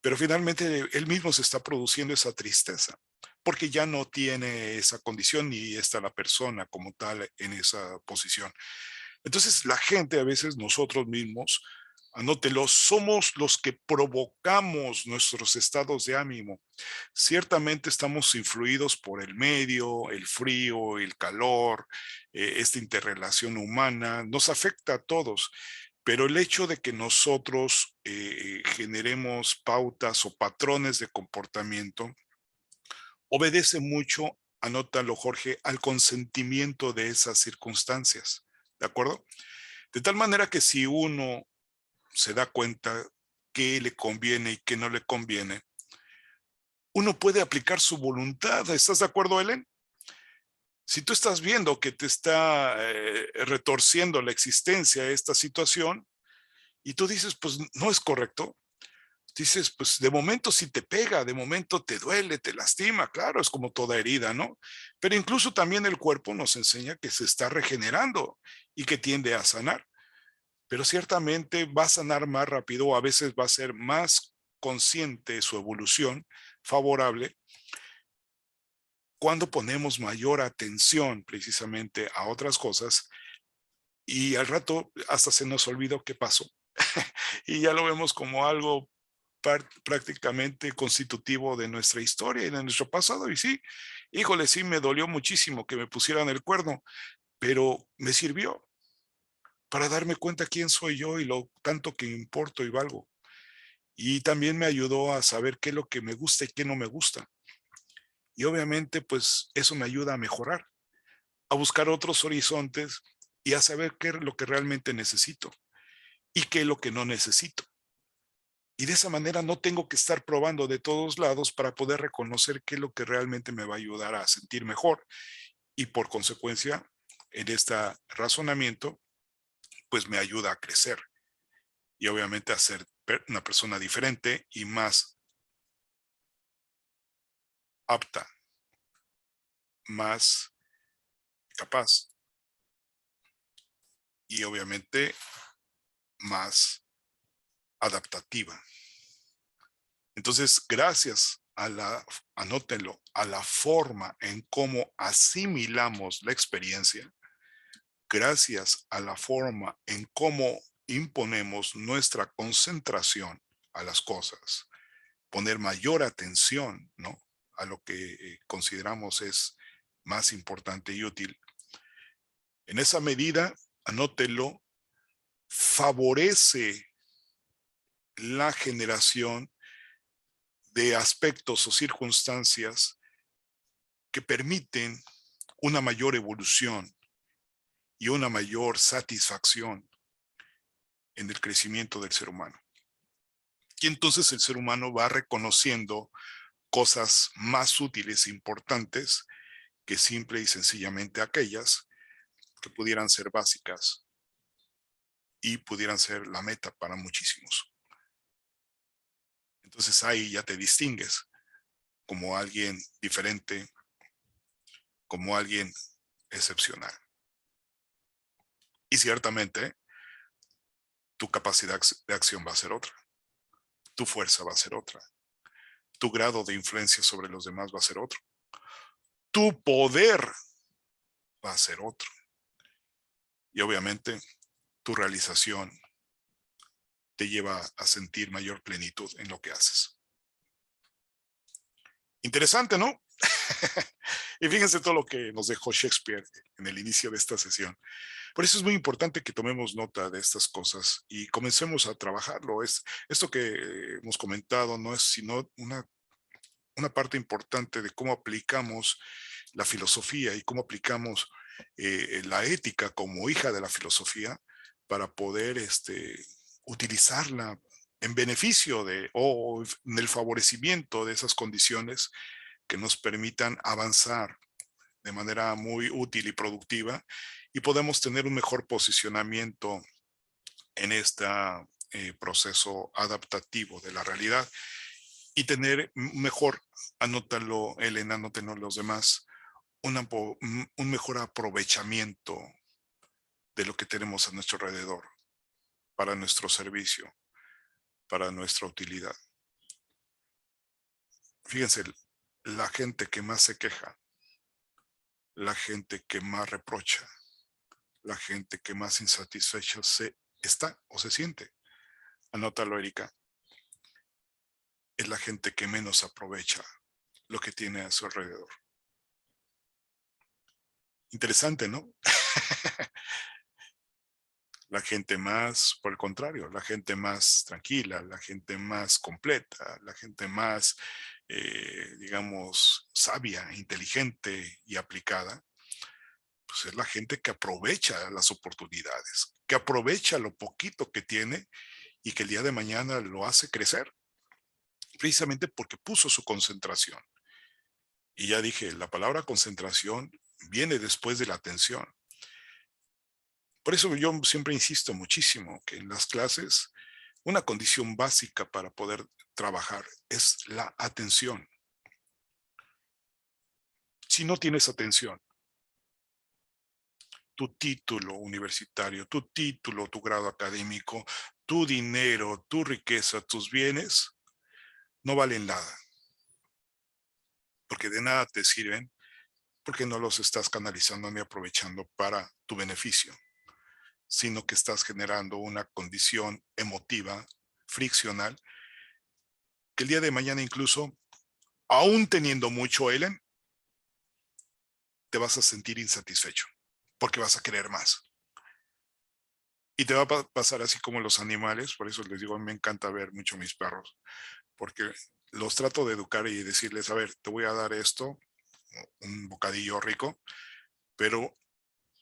pero finalmente él mismo se está produciendo esa tristeza, porque ya no tiene esa condición ni está la persona como tal en esa posición. Entonces la gente, a veces nosotros mismos, anótelo, somos los que provocamos nuestros estados de ánimo. Ciertamente estamos influidos por el medio, el frío, el calor, esta interrelación humana, nos afecta a todos, pero el hecho de que nosotros generemos pautas o patrones de comportamiento obedece mucho, anótalo Jorge, al consentimiento de esas circunstancias, ¿de acuerdo? De tal manera que si uno se da cuenta qué le conviene y qué no le conviene, uno puede aplicar su voluntad. ¿Estás de acuerdo, Helen? Si tú estás viendo que te está retorciendo la existencia esta situación y tú dices, pues no es correcto, dices, pues de momento sí te pega, de momento te duele, te lastima, claro, es como toda herida, ¿no? Pero incluso también el cuerpo nos enseña que se está regenerando y que tiende a sanar. Pero ciertamente va a sanar más rápido o a veces va a ser más consciente su evolución favorable cuando ponemos mayor atención precisamente a otras cosas y al rato hasta se nos olvidó qué pasó. Y ya lo vemos como algo prácticamente constitutivo de nuestra historia y de nuestro pasado. Y sí, híjole, sí me dolió muchísimo que me pusieran el cuerno, pero me sirvió para darme cuenta quién soy yo y lo tanto que importo y valgo. Y también me ayudó a saber qué es lo que me gusta y qué no me gusta. Y obviamente, pues eso me ayuda a mejorar, a buscar otros horizontes y a saber qué es lo que realmente necesito y qué es lo que no necesito. Y de esa manera no tengo que estar probando de todos lados para poder reconocer qué es lo que realmente me va a ayudar a sentir mejor. Y por consecuencia, en este razonamiento, pues me ayuda a crecer y obviamente a ser una persona diferente y más apta, más capaz y obviamente más adaptativa. Entonces, gracias a anótenlo, a la forma en cómo asimilamos la experiencia, gracias a la forma en cómo imponemos nuestra concentración a las cosas, poner mayor atención, ¿no?, a lo que consideramos es más importante y útil. En esa medida, anótelo, favorece la generación de aspectos o circunstancias que permiten una mayor evolución y una mayor satisfacción en el crecimiento del ser humano. Y entonces el ser humano va reconociendo cosas más útiles e importantes que simple y sencillamente aquellas que pudieran ser básicas y pudieran ser la meta para muchísimos. Entonces ahí ya te distingues como alguien diferente, como alguien excepcional. Y ciertamente tu capacidad de acción va a ser otra, tu fuerza va a ser otra, tu grado de influencia sobre los demás va a ser otro, tu poder va a ser otro. Y obviamente tu realización te lleva a sentir mayor plenitud en lo que haces. Interesante, ¿no? Y fíjense todo lo que nos dejó Shakespeare en el inicio de esta sesión. Por eso es muy importante que tomemos nota de estas cosas y comencemos a trabajarlo. Esto que hemos comentado no es sino una parte importante de cómo aplicamos la filosofía y cómo aplicamos la ética como hija de la filosofía para poder utilizarla en beneficio o en el favorecimiento de esas condiciones que nos permitan avanzar de manera muy útil y productiva y podemos tener un mejor posicionamiento en este proceso adaptativo de la realidad y tener mejor, anótalo Elena, anótenlo los demás, un mejor aprovechamiento de lo que tenemos a nuestro alrededor para nuestro servicio, para nuestra utilidad. Fíjense, la gente que más se queja, la gente que más reprocha, la gente que más insatisfecha está o se siente, anótalo Erika, es la gente que menos aprovecha lo que tiene a su alrededor. Interesante, ¿no? La gente más, por el contrario, la gente más tranquila, la gente más completa, la gente más, digamos, sabia, inteligente y aplicada, pues es la gente que aprovecha las oportunidades, que aprovecha lo poquito que tiene y que el día de mañana lo hace crecer, precisamente porque puso su concentración. Y ya dije, la palabra concentración viene después de la atención. Por eso yo siempre insisto muchísimo que en las clases una condición básica para poder trabajar es la atención. Si no tienes atención, tu título universitario, tu título, tu grado académico, tu dinero, tu riqueza, tus bienes, no valen nada. Porque de nada te sirven porque no los estás canalizando ni aprovechando para tu beneficio, sino que estás generando una condición emotiva, friccional, que el día de mañana incluso, aún teniendo mucho, Ellen, te vas a sentir insatisfecho, porque vas a querer más. Y te va a pasar así como los animales, por eso les digo, a mí me encanta ver mucho a mis perros, porque los trato de educar y decirles, a ver, te voy a dar esto, un bocadillo rico, pero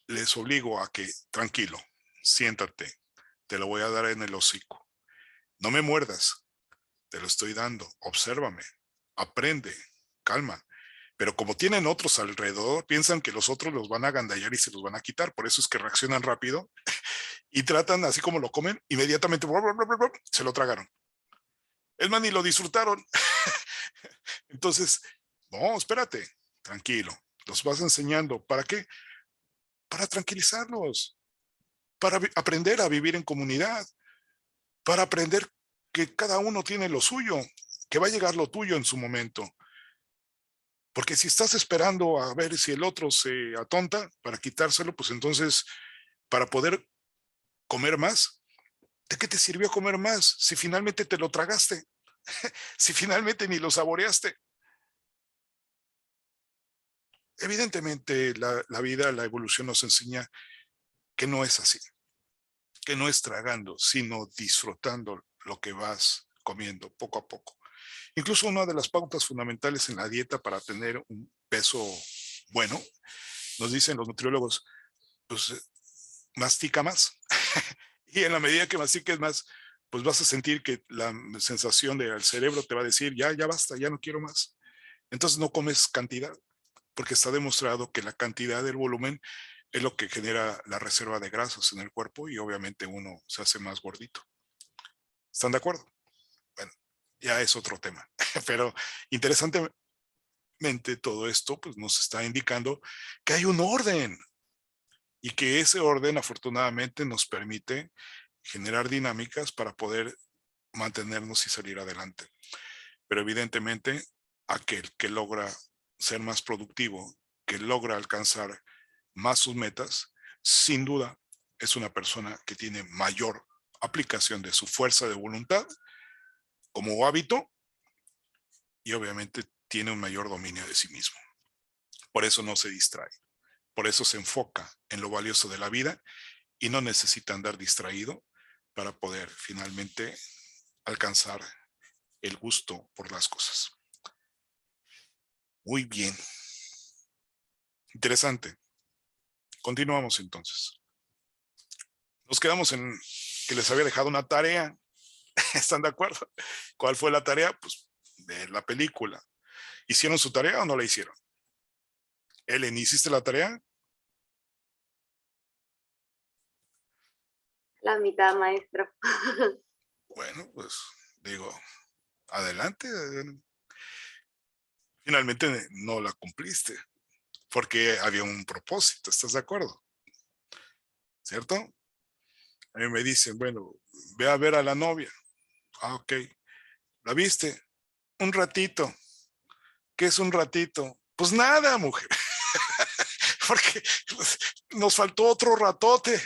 les obligo a que, tranquilo, siéntate, te lo voy a dar en el hocico. No me muerdas, te lo estoy dando, obsérvame, aprende, calma. Pero como tienen otros alrededor, piensan que los otros los van a agandallar y se los van a quitar. Por eso es que reaccionan rápido y tratan, así como lo comen, inmediatamente se lo tragaron. Es más, ni lo disfrutaron. Entonces, no, espérate, tranquilo. Los vas enseñando. ¿Para qué? Para tranquilizarlos, para aprender a vivir en comunidad, para aprender que cada uno tiene lo suyo, que va a llegar lo tuyo en su momento. Porque si estás esperando a ver si el otro se atonta para quitárselo, pues entonces, para poder comer más, ¿de qué te sirvió comer más si finalmente te lo tragaste? Si finalmente ni lo saboreaste. Evidentemente, la vida, la evolución nos enseña que no es así, que no es tragando, sino disfrutando lo que vas comiendo poco a poco. Incluso una de las pautas fundamentales en la dieta para tener un peso bueno, nos dicen los nutriólogos, pues mastica más. Y en la medida que mastiques más, pues vas a sentir que la sensación del cerebro te va a decir, ya basta, ya no quiero más. Entonces no comes cantidad, porque está demostrado que la cantidad del volumen es lo que genera la reserva de grasas en el cuerpo y obviamente uno se hace más gordito. ¿Están de acuerdo? Bueno, ya es otro tema. Pero interesantemente todo esto pues, nos está indicando que hay un orden y que ese orden afortunadamente nos permite generar dinámicas para poder mantenernos y salir adelante. Pero evidentemente aquel que logra ser más productivo, que logra alcanzar más sus metas, sin duda es una persona que tiene mayor aplicación de su fuerza de voluntad como hábito y obviamente tiene un mayor dominio de sí mismo. Por eso no se distrae, por eso se enfoca en lo valioso de la vida y no necesita andar distraído para poder finalmente alcanzar el gusto por las cosas. Muy bien. Interesante. Continuamos entonces. Nos quedamos en que les había dejado una tarea. ¿Están de acuerdo? ¿Cuál fue la tarea? Pues ver la película. ¿Hicieron su tarea o no la hicieron? Ellen, ¿hiciste la tarea? La mitad, maestro. Bueno, pues digo, adelante. Finalmente no la cumpliste porque había un propósito, ¿estás de acuerdo? ¿Cierto? A mí me dicen, bueno, ve a ver a la novia. Ah, ok. ¿La viste? Un ratito. ¿Qué es un ratito? Pues nada, mujer. Porque pues, nos faltó otro ratote.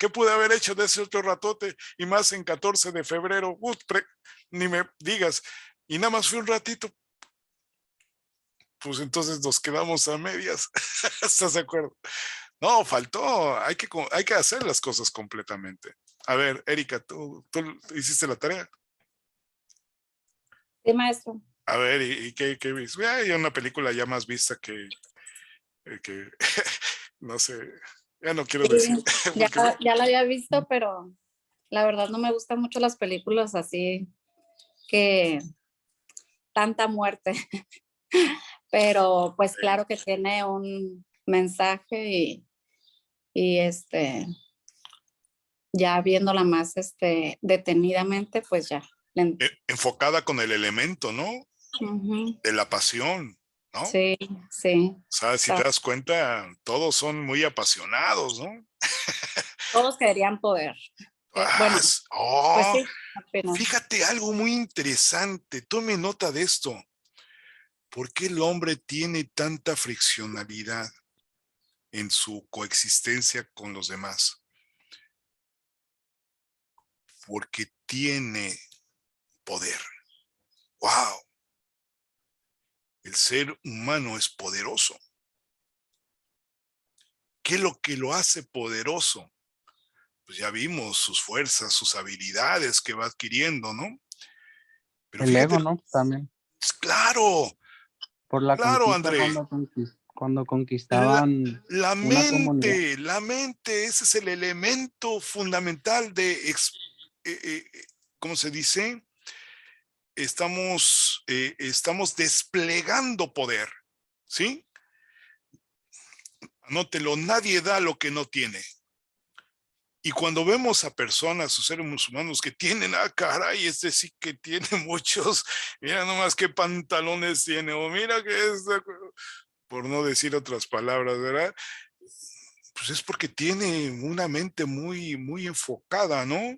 ¿Qué pude haber hecho de ese otro ratote? Y más en 14 de febrero. Ni me digas. Y nada más fue un ratito. Pues entonces nos quedamos a medias. ¿Estás de acuerdo? No, faltó. Hay que hacer las cosas completamente. A ver, Erika, ¿tú hiciste la tarea? Sí, maestro. A ver, ¿y qué viste? Hay una película ya más vista que no sé, ya no quiero decir. Sí, ya la había visto, pero la verdad no me gustan mucho las películas así que tanta muerte. Pero pues claro que tiene un mensaje y ya viéndola más detenidamente, pues ya. Enfocada con el elemento, ¿no? Ujú. De la pasión, ¿no? Sí, sí. O sea, si te das cuenta, todos son muy apasionados, ¿no? Todos querían poder. Bueno, pues sí, apenas. Fíjate algo muy interesante, tome nota de esto. ¿Por qué el hombre tiene tanta friccionalidad en su coexistencia con los demás? Porque tiene poder. ¡Wow! El ser humano es poderoso. ¿Qué es lo que lo hace poderoso? Pues ya vimos sus fuerzas, sus habilidades que va adquiriendo, ¿no? Pero El fíjate, ego, ¿no? También. claro, Por la claro, conquista André. cuando conquistaban La una comunidad. mente, ese es el elemento fundamental de, ¿cómo se dice? Estamos desplegando poder, ¿sí? Anótelo, nadie da lo que no tiene. Y cuando vemos a personas o seres humanos que tienen, caray, este sí que tiene muchos, mira nomás qué pantalones tiene, o mira que es, por no decir otras palabras, ¿verdad? Pues es porque tiene una mente muy, muy enfocada, ¿no?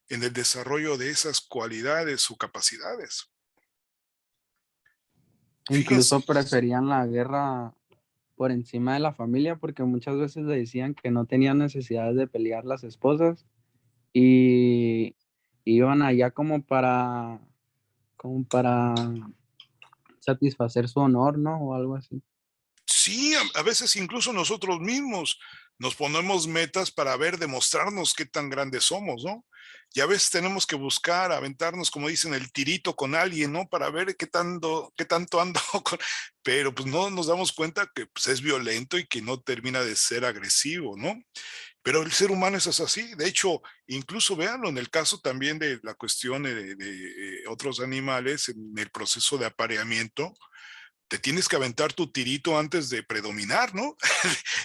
en el desarrollo de esas cualidades o capacidades. Fíjense, Incluso preferían la guerra por encima de la familia porque muchas veces le decían que no tenían necesidad de pelear las esposas y iban allá como para satisfacer su honor, ¿no? O algo así. sí, a veces incluso nosotros mismos nos ponemos metas para ver, demostrarnos qué tan grandes somos, ¿no? Y a veces tenemos que buscar, aventarnos, como dicen, el tirito con alguien, ¿no? Para ver qué tanto ando con... Pero pues no nos damos cuenta que pues, es violento y que no termina de ser agresivo, ¿no? Pero el ser humano es así. De hecho, incluso véanlo en el caso también de la cuestión de otros animales, en el proceso de apareamiento, te tienes que aventar tu tirito antes de predominar, ¿no?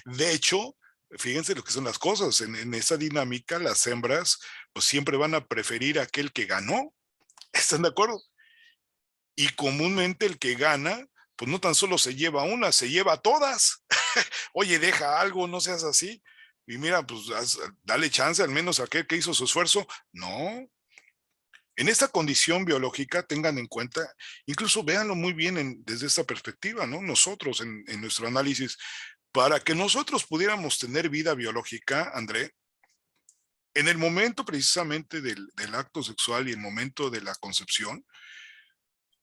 De hecho, fíjense lo que son las cosas. En esa dinámica, las hembras pues siempre van a preferir a aquel que ganó. ¿Están de acuerdo? Y comúnmente el que gana, pues no tan solo se lleva una, se lleva a todas. Oye, deja algo, no seas así. Y mira, pues dale chance al menos a aquel que hizo su esfuerzo. No, en esta condición biológica, tengan en cuenta, incluso véanlo muy bien desde esta perspectiva, ¿no? Nosotros en nuestro análisis, para que nosotros pudiéramos tener vida biológica, André, en el momento precisamente del acto sexual y el momento de la concepción,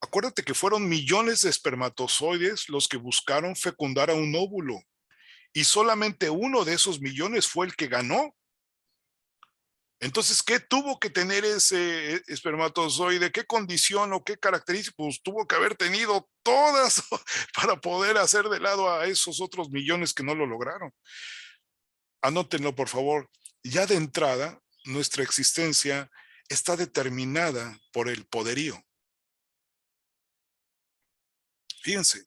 acuérdate que fueron millones de espermatozoides los que buscaron fecundar a un óvulo y solamente uno de esos millones fue el que ganó. Entonces, ¿qué tuvo que tener ese espermatozoide? ¿Qué condición o qué características? Pues tuvo que haber tenido todas para poder hacer de lado a esos otros millones que no lo lograron. Anótenlo, por favor. Ya de entrada, nuestra existencia está determinada por el poderío. Fíjense,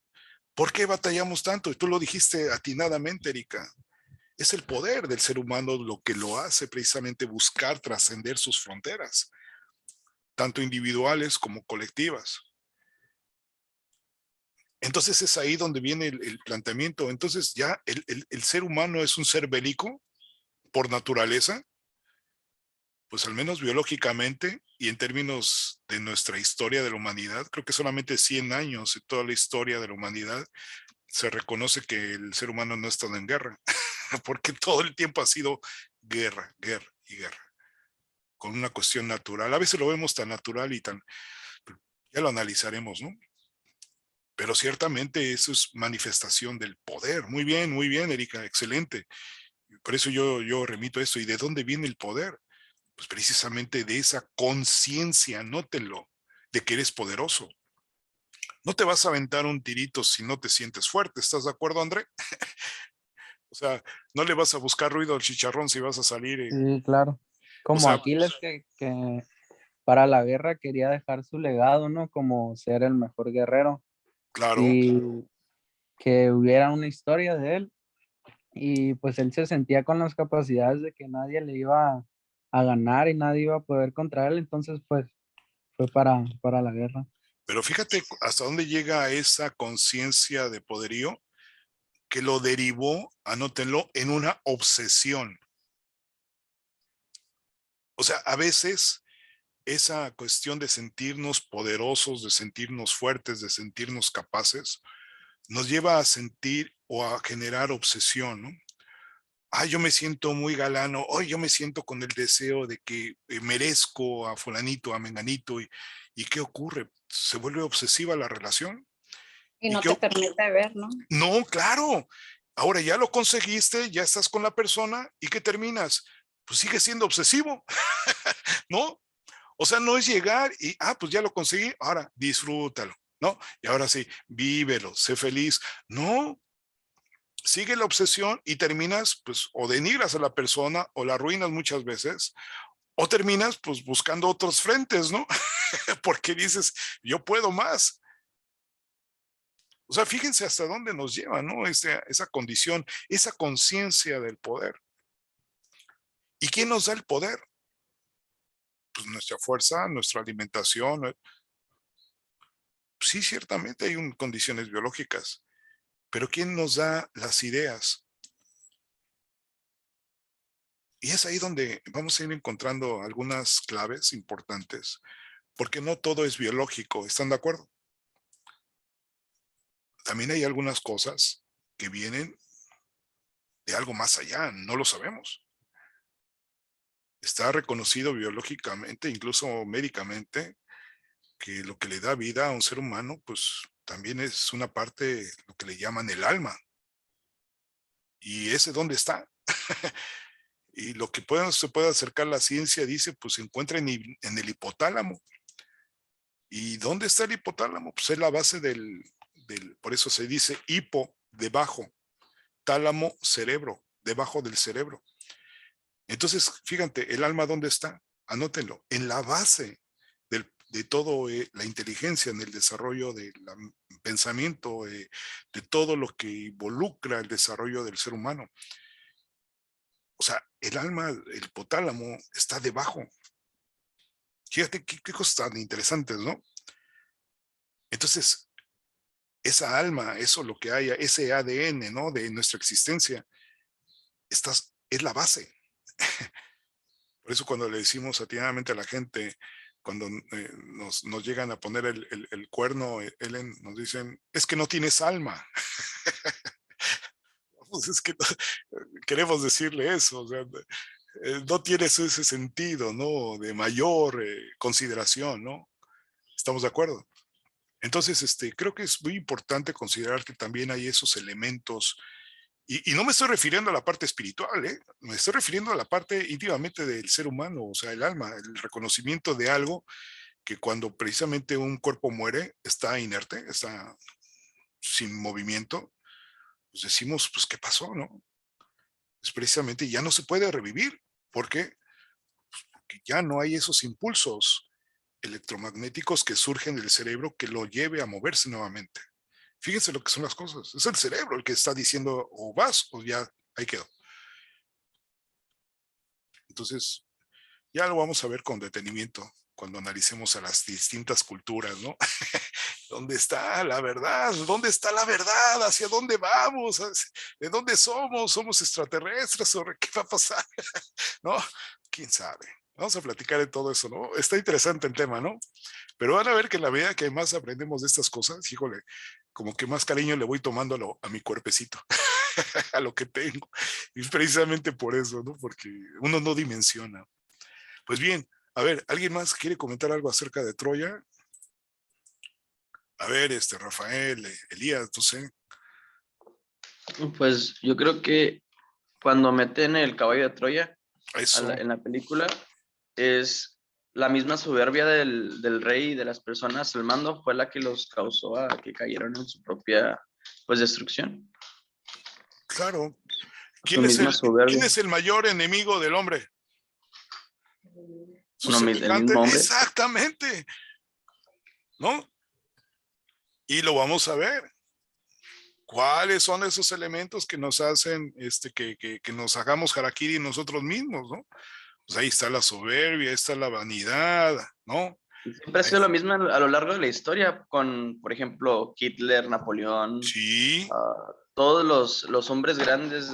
¿por qué batallamos tanto? Y tú lo dijiste atinadamente, Erika. Es el poder del ser humano lo que lo hace precisamente buscar trascender sus fronteras, tanto individuales como colectivas. Entonces es ahí donde viene el planteamiento. Entonces ya el ser humano es un ser bélico por naturaleza, pues al menos biológicamente y en términos de nuestra historia de la humanidad, creo que solamente 100 años en toda la historia de la humanidad se reconoce que el ser humano no ha estado en guerra, porque todo el tiempo ha sido guerra, guerra y guerra, con una cuestión natural. A veces lo vemos tan natural y tan, ya lo analizaremos, ¿no? Pero ciertamente eso es manifestación del poder. Muy bien, Erika, excelente. Por eso yo remito a esto. ¿Y de dónde viene el poder? Pues precisamente de esa conciencia, nótenlo, de que eres poderoso. No te vas a aventar un tirito si no te sientes fuerte. ¿Estás de acuerdo, André? O sea, no le vas a buscar ruido al chicharrón si vas a salir. Sí, claro. O Como sea, Aquiles que para la guerra quería dejar su legado, ¿no? Como ser el mejor guerrero claro, y que hubiera una historia de él. Y pues él se sentía con las capacidades de que nadie le iba a ganar y nadie iba a poder contra él, entonces pues fue para la guerra. pero fíjate hasta dónde llega esa conciencia de poderío que lo derivó, anótenlo, en una obsesión. O sea, a veces esa cuestión de sentirnos poderosos, de sentirnos fuertes, de sentirnos capaces, nos lleva a sentir o a generar obsesión, ¿no? Ay, yo me siento muy galano, hoy yo me siento con el deseo de que merezco a fulanito, a menganito, y ¿qué ocurre? Se vuelve obsesiva la relación. Y ¿Y no qué? te permite ver, ¿no? No, claro. Ahora ya lo conseguiste, ya estás con la persona, ¿y qué terminas? Pues sigue siendo obsesivo, ¿no? O sea, no es llegar y, pues ya lo conseguí, ahora disfrútalo, ¿no? Y ahora sí, vívelo, sé feliz. No, sigue la obsesión y terminas, pues, o denigras a la persona o la arruinas muchas veces, o terminas, pues, buscando otros frentes, ¿no? Porque dices, yo puedo más. O sea, fíjense hasta dónde nos lleva, ¿no? Esa condición, esa conciencia del poder. ¿Y quién nos da el poder? Pues nuestra fuerza, nuestra alimentación. Sí, ciertamente hay condiciones biológicas, pero ¿quién nos da las ideas? Y es ahí donde vamos a ir encontrando algunas claves importantes, porque no todo es biológico, ¿están de acuerdo? También hay algunas cosas que vienen de algo más allá, no lo sabemos. Está reconocido biológicamente, incluso médicamente, que lo que le da vida a un ser humano, pues también es una parte, lo que le llaman el alma. ¿Y ese dónde está? Y lo que se puede acercar la ciencia dice, pues se encuentra en el hipotálamo. ¿Y dónde está el hipotálamo? Pues es la base por eso se dice hipo, debajo, tálamo, cerebro, debajo del cerebro. Entonces, fíjate, el alma ¿dónde está? Anótenlo, en la base de todo la inteligencia, en el desarrollo del pensamiento, de todo lo que involucra el desarrollo del ser humano. O sea, el alma, el hipotálamo está debajo. Fíjate qué cosas tan interesantes, ¿no? Entonces, esa alma, eso lo que haya, ese ADN, ¿no? De nuestra existencia, es la base. Por eso cuando le decimos atinadamente a la gente, cuando nos llegan a poner el cuerno, Ellen, nos dicen, es que no tienes alma. Pues es que queremos decirle eso, o sea, no tienes ese sentido, ¿no? De mayor consideración, ¿no? ¿Estamos de acuerdo? Entonces, creo que es muy importante considerar que también hay esos elementos, y no me estoy refiriendo a la parte espiritual, ¿eh? Me estoy refiriendo a la parte íntimamente del ser humano, o sea, el alma, el reconocimiento de algo que cuando precisamente un cuerpo muere, está inerte, está sin movimiento, pues decimos, pues, ¿qué pasó, no? Pues precisamente ya no se puede revivir. ¿Por qué? Porque ya no hay esos impulsos electromagnéticos que surgen del cerebro que lo lleve a moverse nuevamente. Fíjense lo que son las cosas. Es el cerebro el que está diciendo o vas o ya ahí quedó. Entonces, ya lo vamos a ver con detenimiento cuando analicemos a las distintas culturas, ¿no? ¿Dónde está la verdad? ¿Dónde está la verdad? ¿Hacia dónde vamos? ¿De dónde somos? ¿Somos extraterrestres? ¿O qué va a pasar? ¿No? ¿Quién sabe? Vamos a platicar de todo eso, ¿no? Está interesante el tema, ¿no? Pero van a ver que en la medida que más aprendemos de estas cosas, híjole, como que más cariño le voy tomando a mi cuerpecito, a lo que tengo. Y es precisamente por eso, ¿no? Porque uno no dimensiona. Pues bien, a ver, ¿alguien más quiere comentar algo acerca de Troya? A ver, Rafael, Elías, no sé. Pues yo creo que cuando meten el caballo de Troya Eso, en la película, es la misma soberbia del rey y de las personas al mando fue la que los causó a que cayeron en su propia, pues, destrucción. claro. Su misma ¿Quién soberbia. es el mayor enemigo del hombre? Su El semejante, mismo hombre. exactamente, ¿no? Y lo vamos a ver. ¿Cuáles son esos elementos que nos hacen que nos hagamos harakiri nosotros mismos, ¿no? Pues ahí está la soberbia, ahí está la vanidad, ¿no? Siempre ha sido lo mismo a lo largo de la historia, con, por ejemplo, Hitler, Napoleón, Sí, todos los hombres grandes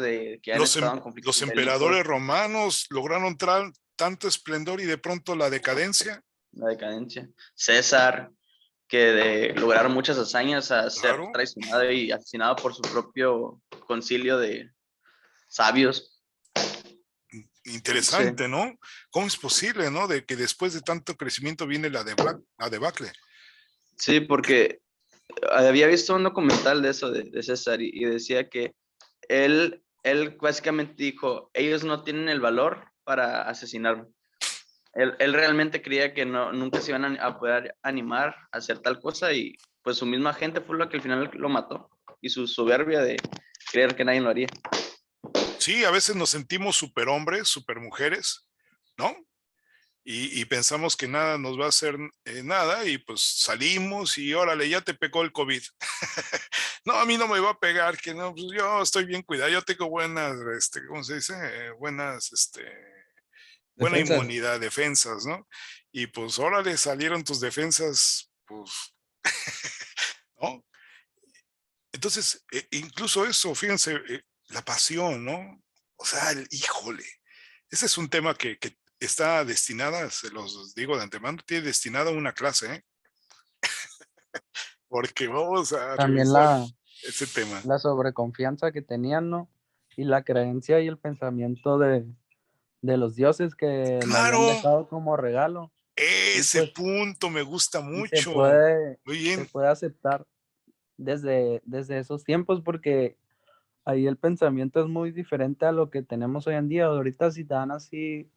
que han estado en los conflictos bélicos, emperadores romanos lograron tanto esplendor y de pronto la decadencia. la decadencia. César, que lograron muchas hazañas a ser Claro, traicionado y asesinado por su propio concilio de sabios. Sí, interesante, ¿no? ¿Cómo es posible, no? De que después de tanto crecimiento viene la debacle. sí, porque había visto un documental de eso, de César, y decía que él básicamente dijo, ellos no tienen el valor para asesinarme. Él realmente creía que nunca se iban a poder animar a hacer tal cosa y pues su misma gente fue lo que al final lo mató y su soberbia de creer que nadie lo haría. Sí, a veces nos sentimos superhombres, supermujeres, ¿no? Y pensamos que nada nos va a hacer nada y pues salimos y órale, ya te pegó el COVID. No, a mí no me va a pegar, que no, pues yo estoy bien cuidado, yo tengo buenas, ¿cómo se dice? Buena Defensas. inmunidad, defensas, ¿no? Y pues órale, salieron tus defensas, pues, ¿no? Entonces, incluso eso, fíjense, la pasión, ¿no? O sea, híjole, Ese es un tema que está destinada, se los digo de antemano, tiene destinada una clase, ¿eh? Porque vamos a También revisar ese tema. la sobreconfianza que tenían, ¿no? Y la creencia y el pensamiento de los dioses que le habían Claro, dejado como regalo. Y ese pues, punto me gusta y mucho. Muy se bien. puede aceptar desde esos tiempos porque ahí el pensamiento es muy diferente a lo que tenemos hoy en día. Ahorita si te dan así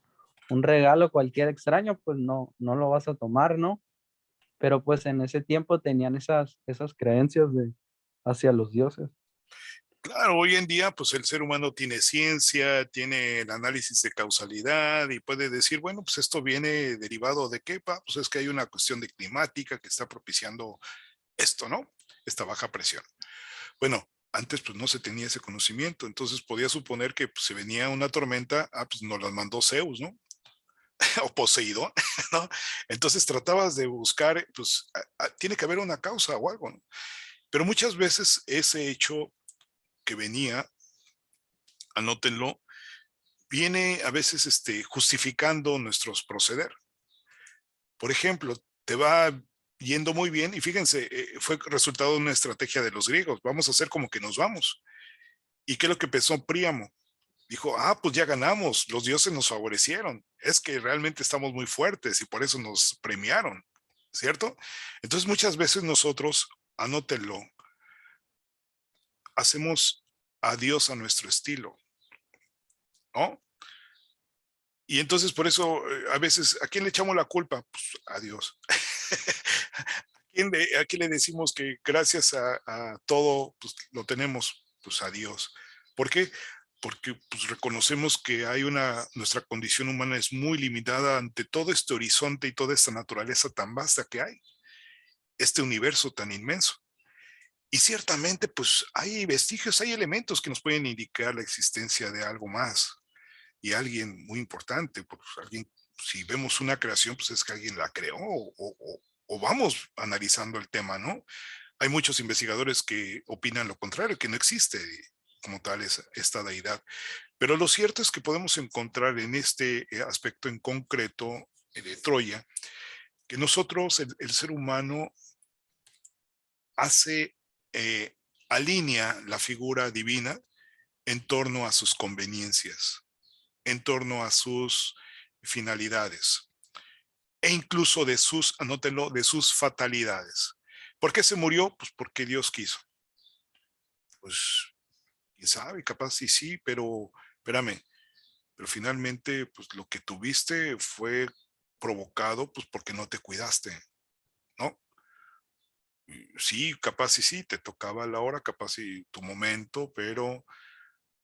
un regalo cualquier extraño, pues no lo vas a tomar, ¿no? Pero pues en ese tiempo tenían esas creencias hacia los dioses. Claro, hoy en día, pues el ser humano tiene ciencia, tiene el análisis de causalidad y puede decir, bueno, pues esto viene derivado de qué, pa? Pues es que hay una cuestión de climática que está propiciando esto, ¿no? Esta baja presión. Bueno, antes pues no se tenía ese conocimiento, entonces podía suponer que pues, se venía una tormenta, pues nos las mandó Zeus, ¿no? O Poseidón, ¿no? Entonces tratabas de buscar, pues tiene que haber una causa o algo, ¿no? Pero muchas veces ese hecho que venía, anótenlo, viene a veces justificando nuestros proceder. Por ejemplo, te va yendo muy bien y fíjense, fue resultado de una estrategia de los griegos, vamos a hacer como que nos vamos. ¿Y qué es lo que pensó Príamo? Dijo, pues ya ganamos, los dioses nos favorecieron, es que realmente estamos muy fuertes y por eso nos premiaron, ¿cierto? Entonces muchas veces nosotros, anótenlo, hacemos a Dios a nuestro estilo, ¿no? Y entonces por eso a veces, ¿a quién le echamos la culpa? Pues a Dios. ¿A quién le decimos que gracias a todo pues, lo tenemos? Pues a Dios. ¿Por qué? Porque pues, reconocemos que nuestra condición humana es muy limitada ante todo este horizonte y toda esta naturaleza tan vasta que hay, este universo tan inmenso. Y ciertamente, pues hay vestigios, hay elementos que nos pueden indicar la existencia de algo más y alguien muy importante, pues alguien, si vemos una creación, pues es que alguien la creó o vamos analizando el tema, ¿no? Hay muchos investigadores que opinan lo contrario, que no existe como tal esta deidad. Pero lo cierto es que podemos encontrar en este aspecto en concreto de Troya, que nosotros, el ser humano, hace, alinea la figura divina en torno a sus conveniencias, en torno a sus finalidades e incluso de sus, anótenlo, de sus fatalidades. ¿Por qué se murió? Pues porque Dios quiso. Pues, quién sabe, capaz sí, pero espérame, pero finalmente, pues lo que tuviste fue provocado, pues porque no te cuidaste, ¿no? Sí, capaz y sí, te tocaba la hora, capaz y tu momento, pero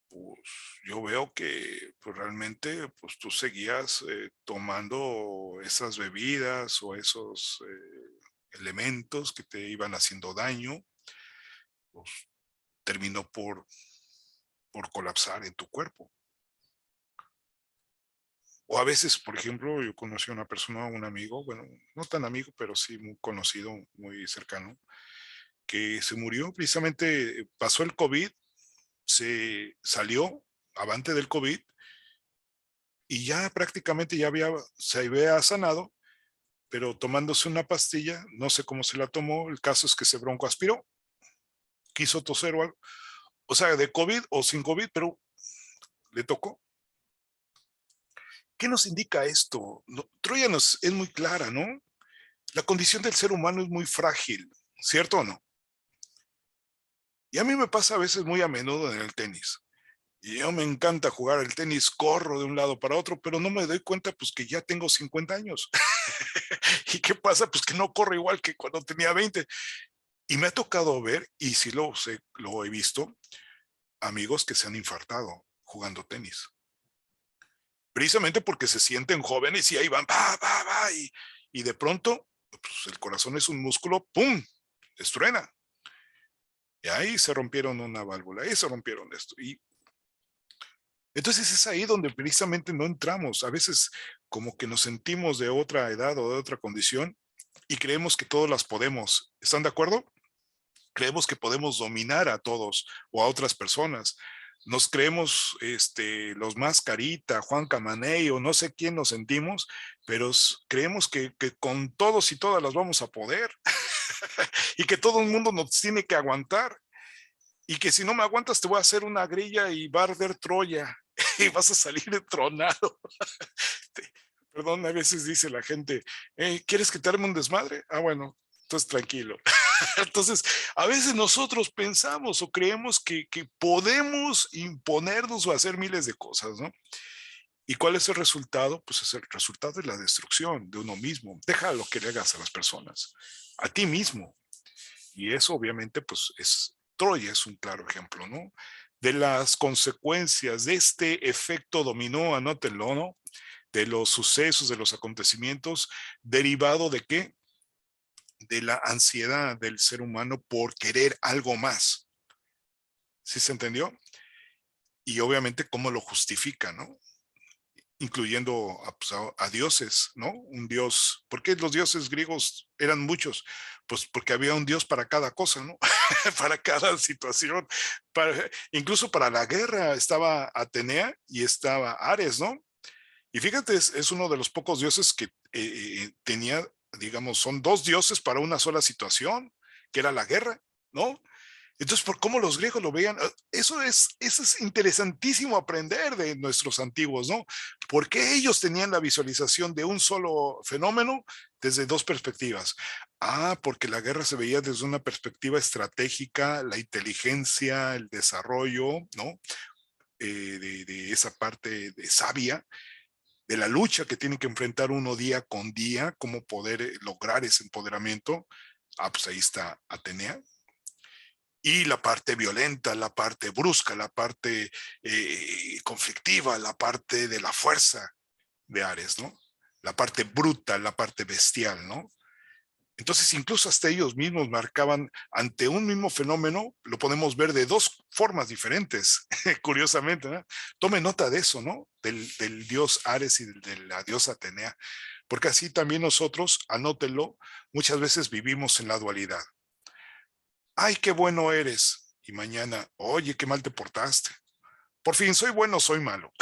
pues yo veo que pues, realmente pues tú seguías tomando esas bebidas o esos elementos que te iban haciendo daño, pues terminó por colapsar en tu cuerpo. O a veces, por ejemplo, yo conocí a una persona, un amigo, bueno, no tan amigo, pero sí muy conocido, muy cercano, que se murió precisamente, pasó el COVID, se salió avante del COVID y ya prácticamente se había sanado, pero tomándose una pastilla, no sé cómo se la tomó, el caso es que se broncoaspiró, quiso toser o algo, o sea, de COVID o sin COVID, pero le tocó. ¿Qué nos indica esto? Troya es muy clara, ¿no? La condición del ser humano es muy frágil, ¿cierto o no? Y a mí me pasa a veces muy a menudo en el tenis. Y yo me encanta jugar el tenis, corro de un lado para otro, pero no me doy cuenta pues que ya tengo 50 años. ¿Y qué pasa? Pues que no corro igual que cuando tenía 20. Y me ha tocado ver, y sí lo he visto, amigos que se han infartado jugando tenis. Precisamente porque se sienten jóvenes y ahí van, va, y de pronto, pues el corazón es un músculo, ¡pum!, destruena. Y ahí se rompieron una válvula, ahí se rompieron esto. Y entonces es ahí donde precisamente no entramos. A veces como que nos sentimos de otra edad o de otra condición y creemos que todos las podemos. ¿Están de acuerdo? Creemos que podemos dominar a todos o a otras personas. nos creemos los más carita, Juan Camaney o no sé quién nos sentimos, pero creemos que con todos y todas las vamos a poder y que todo el mundo nos tiene que aguantar y que si no me aguantas te voy a hacer una grilla y va a arder Troya y vas a salir tronado. Perdón, a veces dice la gente, ¿quieres que te arme un desmadre? Ah, bueno, entonces tranquilo. Entonces, a veces nosotros pensamos o creemos que podemos imponernos o hacer miles de cosas, ¿no? ¿Y cuál es el resultado? Pues es el resultado de la destrucción de uno mismo. Deja lo que le hagas a las personas, a ti mismo. Y eso obviamente pues es, Troya es un claro ejemplo, ¿no? De las consecuencias de este efecto dominó, anótenlo, ¿no? De los sucesos, de los acontecimientos, derivado de qué? De la ansiedad del ser humano por querer algo más. ¿Sí se entendió? Y obviamente cómo lo justifica, ¿no? Incluyendo a dioses, ¿no? Un dios. ¿Por qué los dioses griegos eran muchos? Pues porque había un dios para cada cosa, ¿no? Para cada situación. Incluso para la guerra estaba Atenea y estaba Ares, ¿no? Y fíjate, es uno de los pocos dioses que tenía, digamos, son dos dioses para una sola situación, que era la guerra, ¿no? Entonces, por cómo los griegos lo veían, eso es interesantísimo aprender de nuestros antiguos, ¿no? Porque ellos tenían la visualización de un solo fenómeno desde dos perspectivas. Ah, porque la guerra se veía desde una perspectiva estratégica, la inteligencia, el desarrollo, ¿no? De esa parte de sabia, de la lucha que tiene que enfrentar uno día con día, cómo poder lograr ese empoderamiento. Ah, pues ahí está Atenea. Y la parte violenta, la parte brusca, la parte conflictiva, la parte de la fuerza de Ares, ¿no? La parte bruta, la parte bestial, ¿no? Entonces, incluso hasta ellos mismos marcaban ante un mismo fenómeno, lo podemos ver de dos formas diferentes, curiosamente, ¿no? Tome nota de eso, ¿no? Del dios Ares y de la diosa Atenea, porque así también nosotros, anótenlo, muchas veces vivimos en la dualidad. Ay, qué bueno eres. Y mañana, oye, qué mal te portaste. Por fin, soy bueno, soy malo.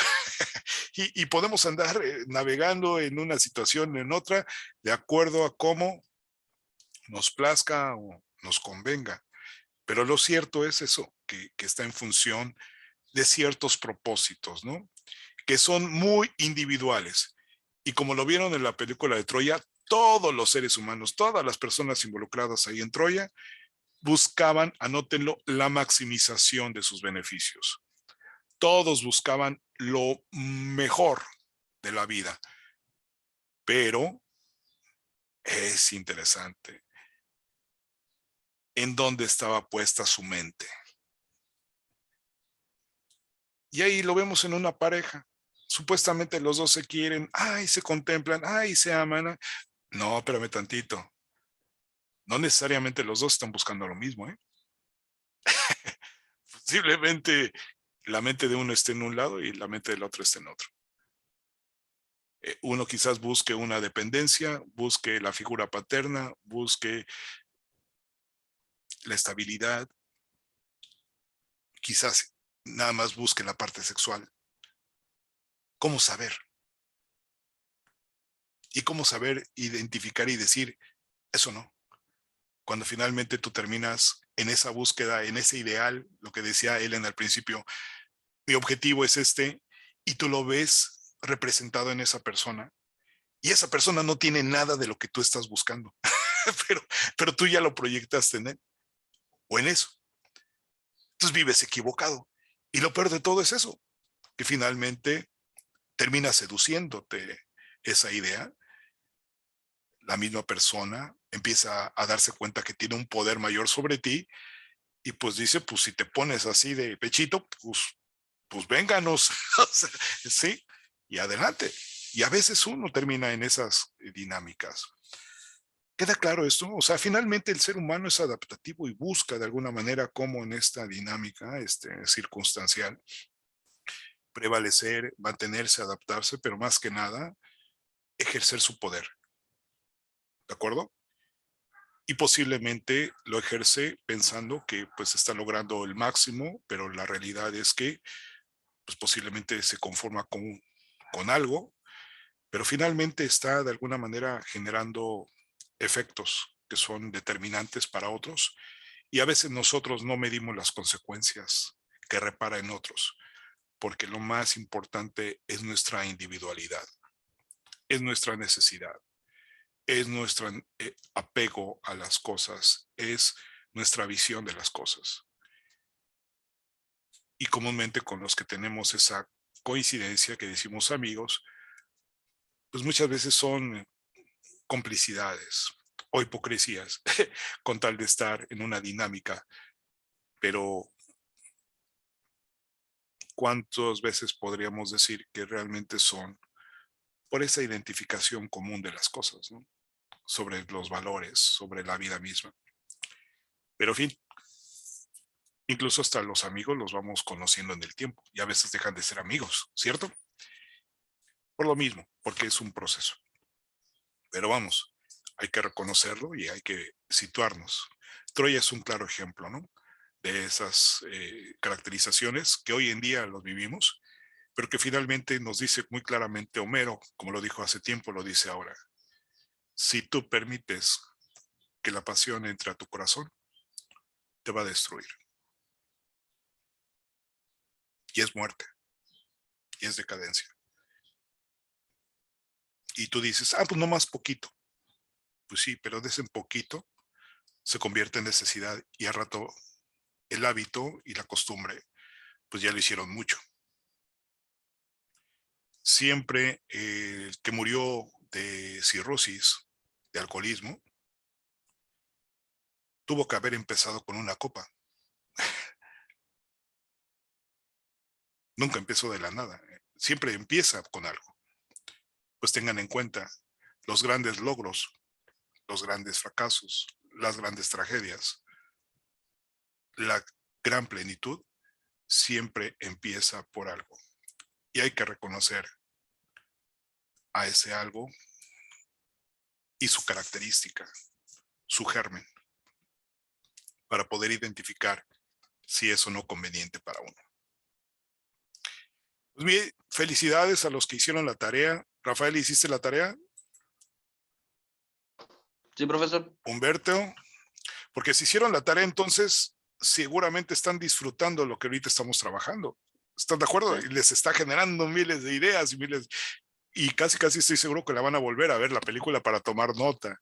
y podemos andar navegando en una situación, en otra, de acuerdo a cómo nos plazca o nos convenga. Pero lo cierto es eso, que está en función de ciertos propósitos, ¿no? Que son muy individuales. Y como lo vieron en la película de Troya, todos los seres humanos, todas las personas involucradas ahí en Troya, buscaban, anótenlo, la maximización de sus beneficios. Todos buscaban lo mejor de la vida. Pero es interesante en dónde estaba puesta su mente. Y ahí lo vemos en una pareja. Supuestamente los dos se quieren, ay, se contemplan, ay, se aman. No, espérame tantito. No necesariamente los dos están buscando lo mismo, ¿eh? Posiblemente la mente de uno esté en un lado y la mente del otro esté en otro. Uno quizás busque una dependencia, busque la figura paterna, busque la estabilidad, quizás nada más busque la parte sexual. ¿Cómo saber? Y cómo saber identificar y decir, eso no. Cuando finalmente tú terminas en esa búsqueda, en ese ideal, lo que decía Ellen al principio, mi objetivo es este, y tú lo ves representado en esa persona, y esa persona no tiene nada de lo que tú estás buscando, pero tú ya lo proyectaste en él, o en eso. Entonces vives equivocado. Y lo peor de todo es eso, que finalmente termina seduciéndote esa idea. La misma persona empieza a darse cuenta que tiene un poder mayor sobre ti y pues dice, pues si te pones así de pechito, pues vénganos, sí, y adelante. Y a veces uno termina en esas dinámicas. ¿Queda claro esto? O sea, finalmente el ser humano es adaptativo y busca de alguna manera cómo en esta dinámica circunstancial prevalecer, mantenerse, adaptarse, pero más que nada ejercer su poder. ¿De acuerdo? y posiblemente lo ejerce pensando que pues está logrando el máximo, pero la realidad es que pues posiblemente se conforma con algo, pero finalmente está de alguna manera generando efectos que son determinantes para otros y a veces nosotros no medimos las consecuencias que repara en otros, porque lo más importante es nuestra individualidad, es nuestra necesidad, es nuestro apego a las cosas, es nuestra visión de las cosas. Y comúnmente con los que tenemos esa coincidencia que decimos amigos, pues muchas veces son complicidades o hipocresías con tal de estar en una dinámica, pero ¿cuántas veces podríamos decir que realmente son por esa identificación común de las cosas, ¿no? Sobre los valores, sobre la vida misma? Pero en fin, incluso hasta los amigos los vamos conociendo en el tiempo y a veces dejan de ser amigos, ¿cierto? Por lo mismo, porque es un proceso. Pero vamos, hay que reconocerlo y hay que situarnos. Troya es un claro ejemplo, ¿no? De esas caracterizaciones que hoy en día los vivimos, pero que finalmente nos dice muy claramente Homero, como lo dijo hace tiempo, lo dice ahora. Si tú permites que la pasión entre a tu corazón, te va a destruir. Y es muerte, y es decadencia. Y tú dices, pues no más poquito. Pues sí, pero de ese poquito se convierte en necesidad y al rato el hábito y la costumbre, pues ya lo hicieron mucho. Siempre el que murió de cirrosis, de alcoholismo, tuvo que haber empezado con una copa. Nunca empezó de la nada. Siempre empieza con algo. Pues tengan en cuenta los grandes logros, los grandes fracasos, las grandes tragedias. La gran plenitud siempre empieza por algo. Y hay que reconocer a ese algo y su característica, su germen, para poder identificar si es o no conveniente para uno. Pues bien, felicidades a los que hicieron la tarea. Rafael, ¿hiciste la tarea? Sí, profesor. Humberto, porque si hicieron la tarea, entonces seguramente están disfrutando lo que ahorita estamos trabajando. ¿Están de acuerdo? Sí. Y les está generando miles de ideas y casi estoy seguro que la van a volver a ver la película para tomar nota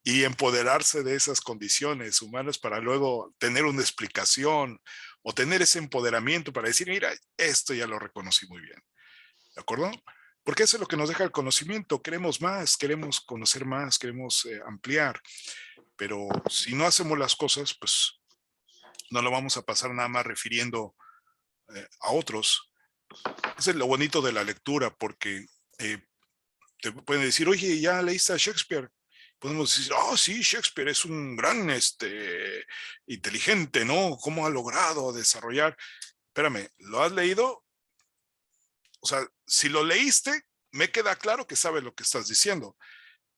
y empoderarse de esas condiciones humanas para luego tener una explicación o tener ese empoderamiento para decir, mira, esto ya lo reconocí muy bien. ¿De acuerdo? Porque eso es lo que nos deja el conocimiento. Queremos más, queremos conocer más, queremos ampliar. Pero si no hacemos las cosas, pues no lo vamos a pasar nada más refiriendo a otros. Eso es lo bonito de la lectura, porque te pueden decir, oye, ¿ya leíste a Shakespeare? Podemos decir, sí, Shakespeare es un gran inteligente, ¿no? ¿Cómo ha logrado desarrollar? Espérame, ¿lo has leído? O sea, si lo leíste, me queda claro que sabes lo que estás diciendo.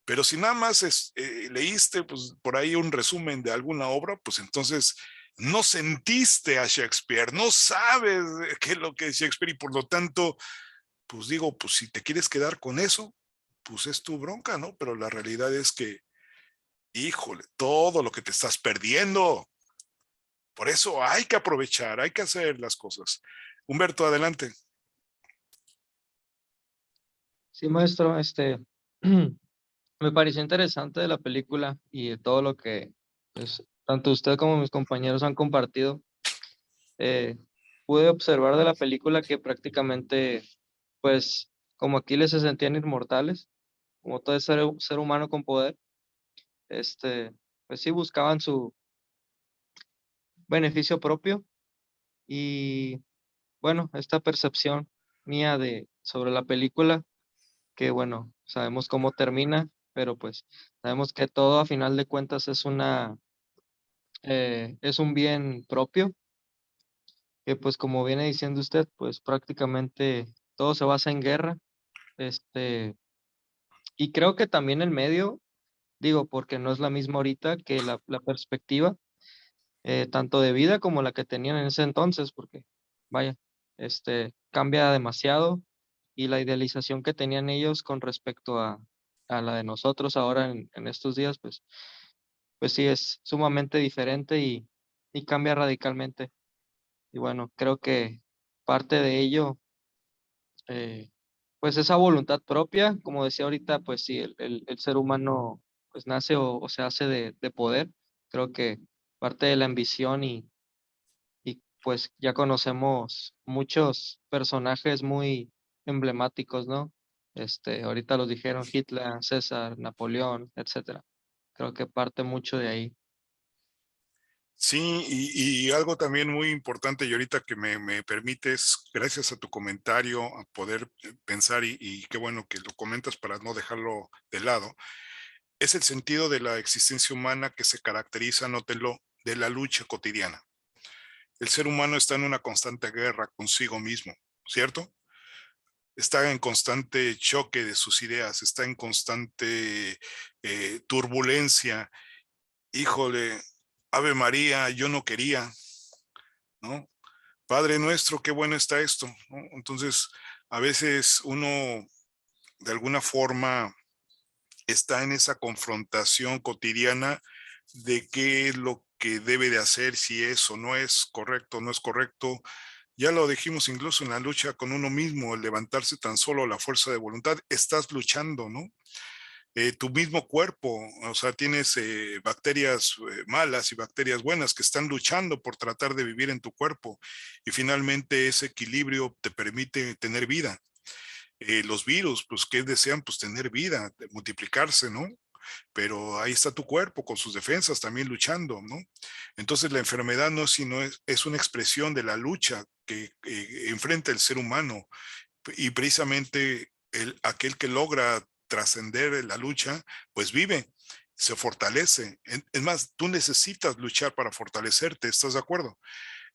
Pero si nada más leíste pues, por ahí un resumen de alguna obra, pues entonces no sentiste a Shakespeare, no sabes qué es lo que es Shakespeare y por lo tanto, pues digo, pues si te quieres quedar con eso, pues es tu bronca, ¿no? Pero la realidad es que, híjole, todo lo que te estás perdiendo. Por eso hay que aprovechar, hay que hacer las cosas. Humberto, adelante. Sí, maestro, me pareció interesante de la película y de todo lo que pues, tanto usted como mis compañeros han compartido. Pude observar de la película que prácticamente, pues, como Aquiles se sentían inmortales, como todo ser humano con poder, pues sí buscaban su beneficio propio y, bueno, esta percepción mía sobre la película que bueno, sabemos cómo termina, pero pues sabemos que todo a final de cuentas es un bien propio, que pues como viene diciendo usted, pues prácticamente todo se basa en guerra, y creo que también el medio Digo, porque no es la misma ahorita que la perspectiva, tanto de vida como la que tenían en ese entonces, porque vaya, cambia demasiado y la idealización que tenían ellos con respecto a la de nosotros ahora en estos días, pues sí es sumamente diferente y cambia radicalmente. Y bueno, creo que parte de ello, pues esa voluntad propia, como decía ahorita, pues sí, el ser humano pues nace o se hace de poder. Creo que parte de la ambición y pues ya conocemos muchos personajes muy emblemáticos, ¿no? Ahorita los dijeron Hitler, César, Napoleón, etcétera. Creo que parte mucho de ahí. Sí, y algo también muy importante, y ahorita que me permites, gracias a tu comentario, a poder pensar, y qué bueno que lo comentas para no dejarlo de lado, es el sentido de la existencia humana que se caracteriza, nótelo, de la lucha cotidiana. El ser humano está en una constante guerra consigo mismo, ¿cierto? Está en constante choque de sus ideas, está en constante turbulencia. Híjole, Ave María, yo no quería, ¿no? Padre nuestro, qué bueno está esto, ¿no? Entonces, a veces uno de alguna forma está en esa confrontación cotidiana de qué es lo que debe de hacer, si es o no es correcto, no es correcto. Ya lo dijimos incluso en la lucha con uno mismo, el levantarse tan solo la fuerza de voluntad, estás luchando, ¿no? Tu mismo cuerpo, o sea, tienes bacterias malas y bacterias buenas que están luchando por tratar de vivir en tu cuerpo y finalmente ese equilibrio te permite tener vida. Los virus, pues, ¿qué desean? Pues tener vida, multiplicarse, ¿no? Pero ahí está tu cuerpo con sus defensas también luchando, ¿no? Entonces la enfermedad no es sino es una expresión de la lucha que enfrenta el ser humano y precisamente aquel que logra trascender la lucha, pues vive, se fortalece. Es más, tú necesitas luchar para fortalecerte, ¿estás de acuerdo?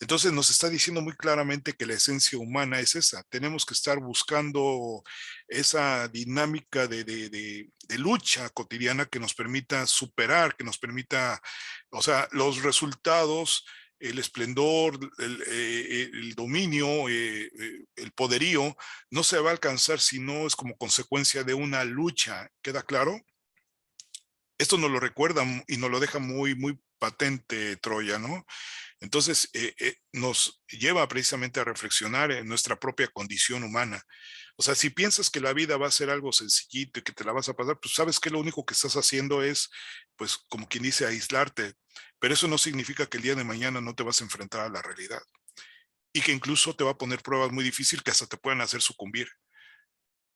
Entonces nos está diciendo muy claramente que la esencia humana es esa. Tenemos que estar buscando esa dinámica de lucha cotidiana que nos permita superar, que nos permita, o sea, los resultados, el esplendor, el dominio, el poderío, no se va a alcanzar si no es como consecuencia de una lucha. ¿Queda claro? Esto nos lo recuerda y nos lo deja muy, muy patente Troya, ¿no? Entonces, nos lleva precisamente a reflexionar en nuestra propia condición humana. O sea, si piensas que la vida va a ser algo sencillito y que te la vas a pasar, pues sabes que lo único que estás haciendo es, pues, como quien dice, aislarte. Pero eso no significa que el día de mañana no te vas a enfrentar a la realidad y que incluso te va a poner pruebas muy difíciles que hasta te puedan hacer sucumbir.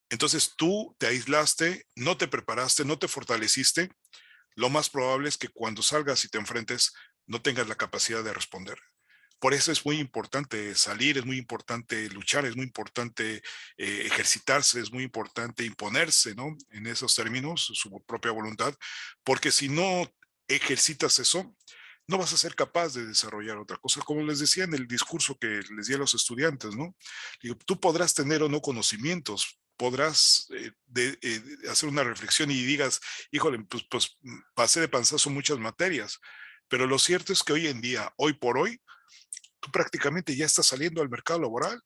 Entonces, tú te aislaste, no te preparaste, no te fortaleciste. Lo más probable es que cuando salgas y te enfrentes, no tengas la capacidad de responder. Por eso es muy importante salir, es muy importante luchar, es muy importante ejercitarse, es muy importante imponerse, ¿no? En esos términos, su propia voluntad, porque si no ejercitas eso, no vas a ser capaz de desarrollar otra cosa. Como les decía en el discurso que les di a los estudiantes, ¿no? Digo, tú podrás tener o no conocimientos, podrás hacer una reflexión y digas, híjole, pues pasé de panzazo muchas materias, pero lo cierto es que hoy en día, hoy por hoy, tú prácticamente ya estás saliendo al mercado laboral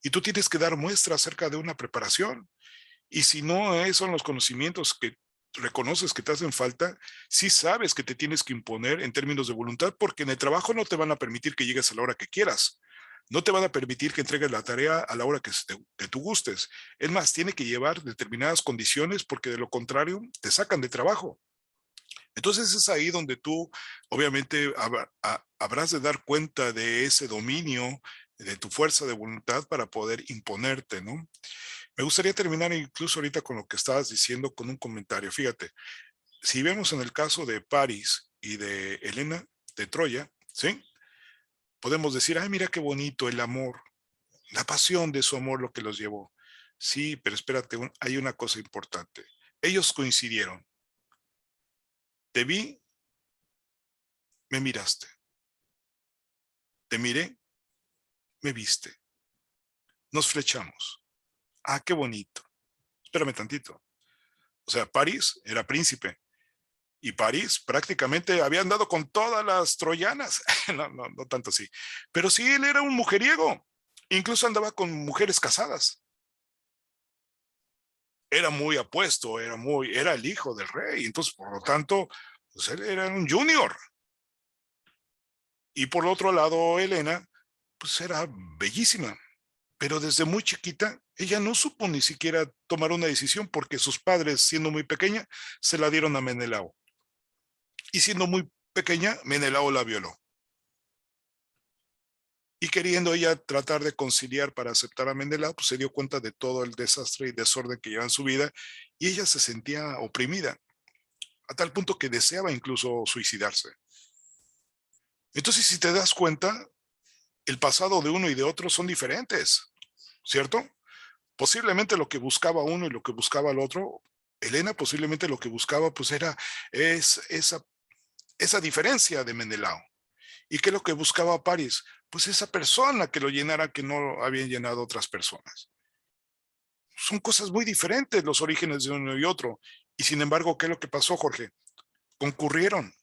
y tú tienes que dar muestra acerca de una preparación. Y si no son los conocimientos que reconoces que te hacen falta, sí sabes que te tienes que imponer en términos de voluntad, porque en el trabajo no te van a permitir que llegues a la hora que quieras. No te van a permitir que entregues la tarea a la hora que tú gustes. Es más, tiene que llevar determinadas condiciones porque de lo contrario te sacan de trabajo. Entonces es ahí donde tú obviamente habrás de dar cuenta de ese dominio, de tu fuerza de voluntad para poder imponerte, ¿no? Me gustaría terminar incluso ahorita con lo que estabas diciendo con un comentario. Fíjate, si vemos en el caso de París y de Helena de Troya, ¿sí? Podemos decir, ay, mira qué bonito el amor, la pasión de su amor lo que los llevó. Sí, pero espérate, hay una cosa importante. Ellos coincidieron. Te vi, me miraste. Te miré, me viste. Nos flechamos. Ah, qué bonito. Espérame tantito. O sea, París era príncipe. Y París prácticamente había andado con todas las troyanas. No tanto así. Pero sí, él era un mujeriego. Incluso andaba con mujeres casadas. Era muy apuesto, era el hijo del rey. Entonces, por lo tanto, pues él era un junior. Y por otro lado, Helena, pues era bellísima. Pero desde muy chiquita, ella no supo ni siquiera tomar una decisión porque sus padres, siendo muy pequeña, se la dieron a Menelao. Y siendo muy pequeña, Menelao la violó. Y queriendo ella tratar de conciliar para aceptar a Menelao, pues se dio cuenta de todo el desastre y desorden que lleva en su vida y ella se sentía oprimida, a tal punto que deseaba incluso suicidarse. Entonces, si te das cuenta, el pasado de uno y de otro son diferentes, ¿cierto? Posiblemente lo que buscaba uno y lo que buscaba el otro, Helena posiblemente lo que buscaba pues era esa diferencia de Menelao. ¿Y qué es lo que buscaba París? Pues esa persona que lo llenara que no habían llenado otras personas. Son cosas muy diferentes los orígenes de uno y otro. Y sin embargo, ¿qué es lo que pasó, Jorge? Concurrieron,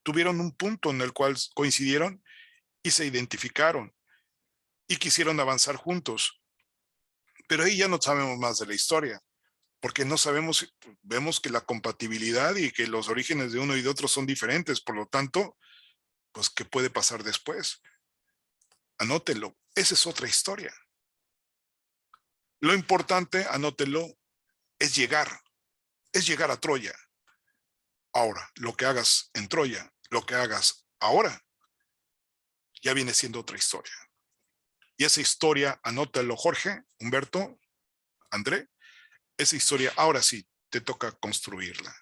tuvieron un punto en el cual coincidieron y se identificaron y quisieron avanzar juntos. Pero ahí ya no sabemos más de la historia, porque no sabemos, vemos que la compatibilidad y que los orígenes de uno y de otro son diferentes. Por lo tanto, pues, ¿qué puede pasar después? Anótenlo, esa es otra historia. Lo importante, anótenlo, es llegar a Troya. Ahora, lo que hagas en Troya, lo que hagas ahora, ya viene siendo otra historia. Y esa historia, anótalo, Jorge, Humberto, André, esa historia, ahora sí, te toca construirla.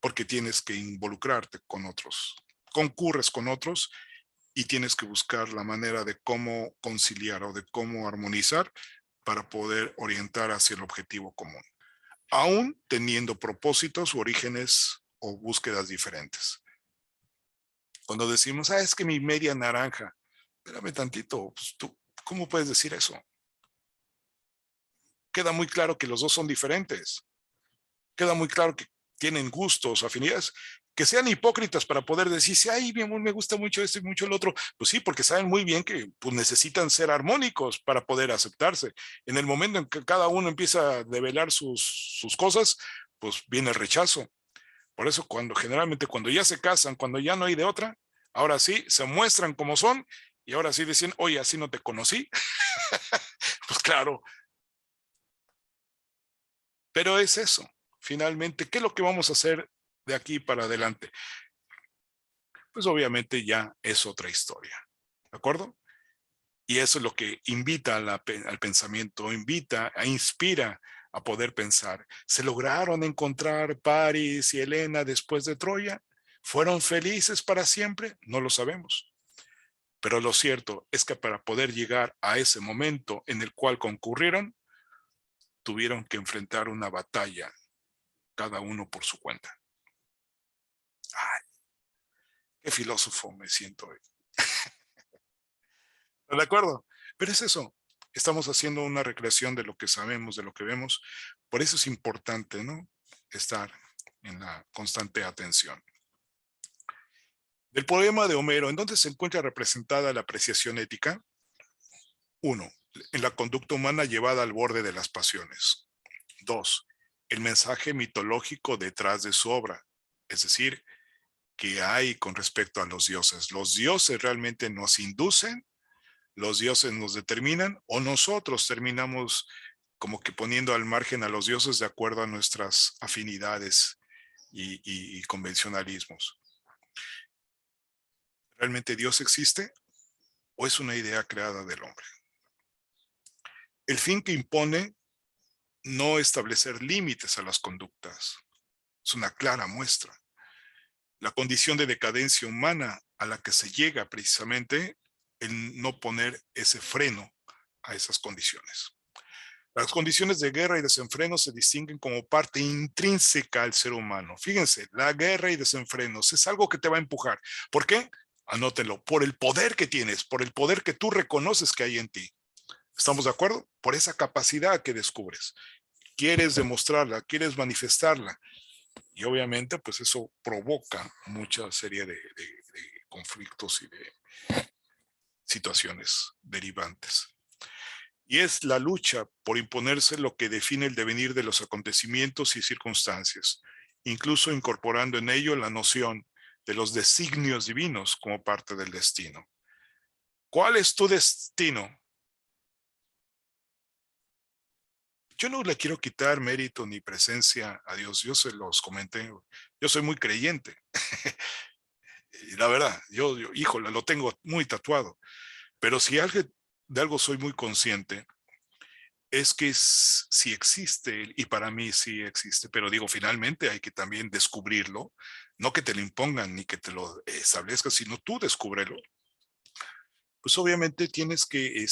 Porque tienes que involucrarte con otros, concurres con otros y tienes que buscar la manera de cómo conciliar o de cómo armonizar para poder orientar hacia el objetivo común, aún teniendo propósitos u orígenes o búsquedas diferentes. Cuando decimos, es que mi media naranja, espérame tantito, pues tú, ¿cómo puedes decir eso? Queda muy claro que los dos son diferentes. Queda muy claro que tienen gustos, afinidades, que sean hipócritas para poder decir, ay, mi amor, me gusta mucho esto y mucho el otro. Pues sí, porque saben muy bien que pues, necesitan ser armónicos para poder aceptarse. En el momento en que cada uno empieza a develar sus cosas, pues viene el rechazo. Por eso generalmente cuando ya se casan, cuando ya no hay de otra, ahora sí se muestran como son y ahora sí dicen, oye, así no te conocí. Pues claro. Pero es eso. Finalmente, ¿qué es lo que vamos a hacer de aquí para adelante? Pues obviamente ya es otra historia, ¿de acuerdo? Y eso es lo que invita al pensamiento, inspira a poder pensar. ¿Se lograron encontrar París y Helena después de Troya? ¿Fueron felices para siempre? No lo sabemos. Pero lo cierto es que para poder llegar a ese momento en el cual concurrieron, tuvieron que enfrentar una batalla, cada uno por su cuenta. Ay, qué filósofo me siento hoy. ¿De acuerdo? Pero es eso. Estamos haciendo una recreación de lo que sabemos, de lo que vemos. Por eso es importante, ¿no? Estar en la constante atención. Del poema de Homero, ¿en dónde se encuentra representada la apreciación ética? 1. En la conducta humana llevada al borde de las pasiones. 2. El mensaje mitológico detrás de su obra. Es decir, ¿qué hay con respecto a los dioses? ¿Los dioses realmente nos inducen? ¿Los dioses nos determinan? ¿O nosotros terminamos como que poniendo al margen a los dioses de acuerdo a nuestras afinidades y convencionalismos? ¿Realmente Dios existe o es una idea creada del hombre? El fin que impone no establecer límites a las conductas. Es una clara muestra. La condición de decadencia humana a la que se llega precisamente el no poner ese freno a esas condiciones. Las condiciones de guerra y desenfreno se distinguen como parte intrínseca al ser humano. Fíjense, la guerra y desenfrenos es algo que te va a empujar. ¿Por qué? Anótenlo, por el poder que tienes, por el poder que tú reconoces que hay en ti. ¿Estamos de acuerdo? Por esa capacidad que descubres. Quieres demostrarla, quieres manifestarla. Y obviamente, pues eso provoca mucha serie de conflictos y de situaciones derivantes. Y es la lucha por imponerse lo que define el devenir de los acontecimientos y circunstancias, incluso incorporando en ello la noción de los designios divinos como parte del destino. ¿Cuál es tu destino? Yo no le quiero quitar mérito ni presencia a Dios, yo se los comenté, yo soy muy creyente. Y la verdad, híjole, lo tengo muy tatuado, pero si de algo soy muy consciente, es que sí existe, y para mí sí existe, pero digo, finalmente hay que también descubrirlo, no que te lo impongan ni que te lo establezcas, sino tú descúbrelo. Pues obviamente tienes que,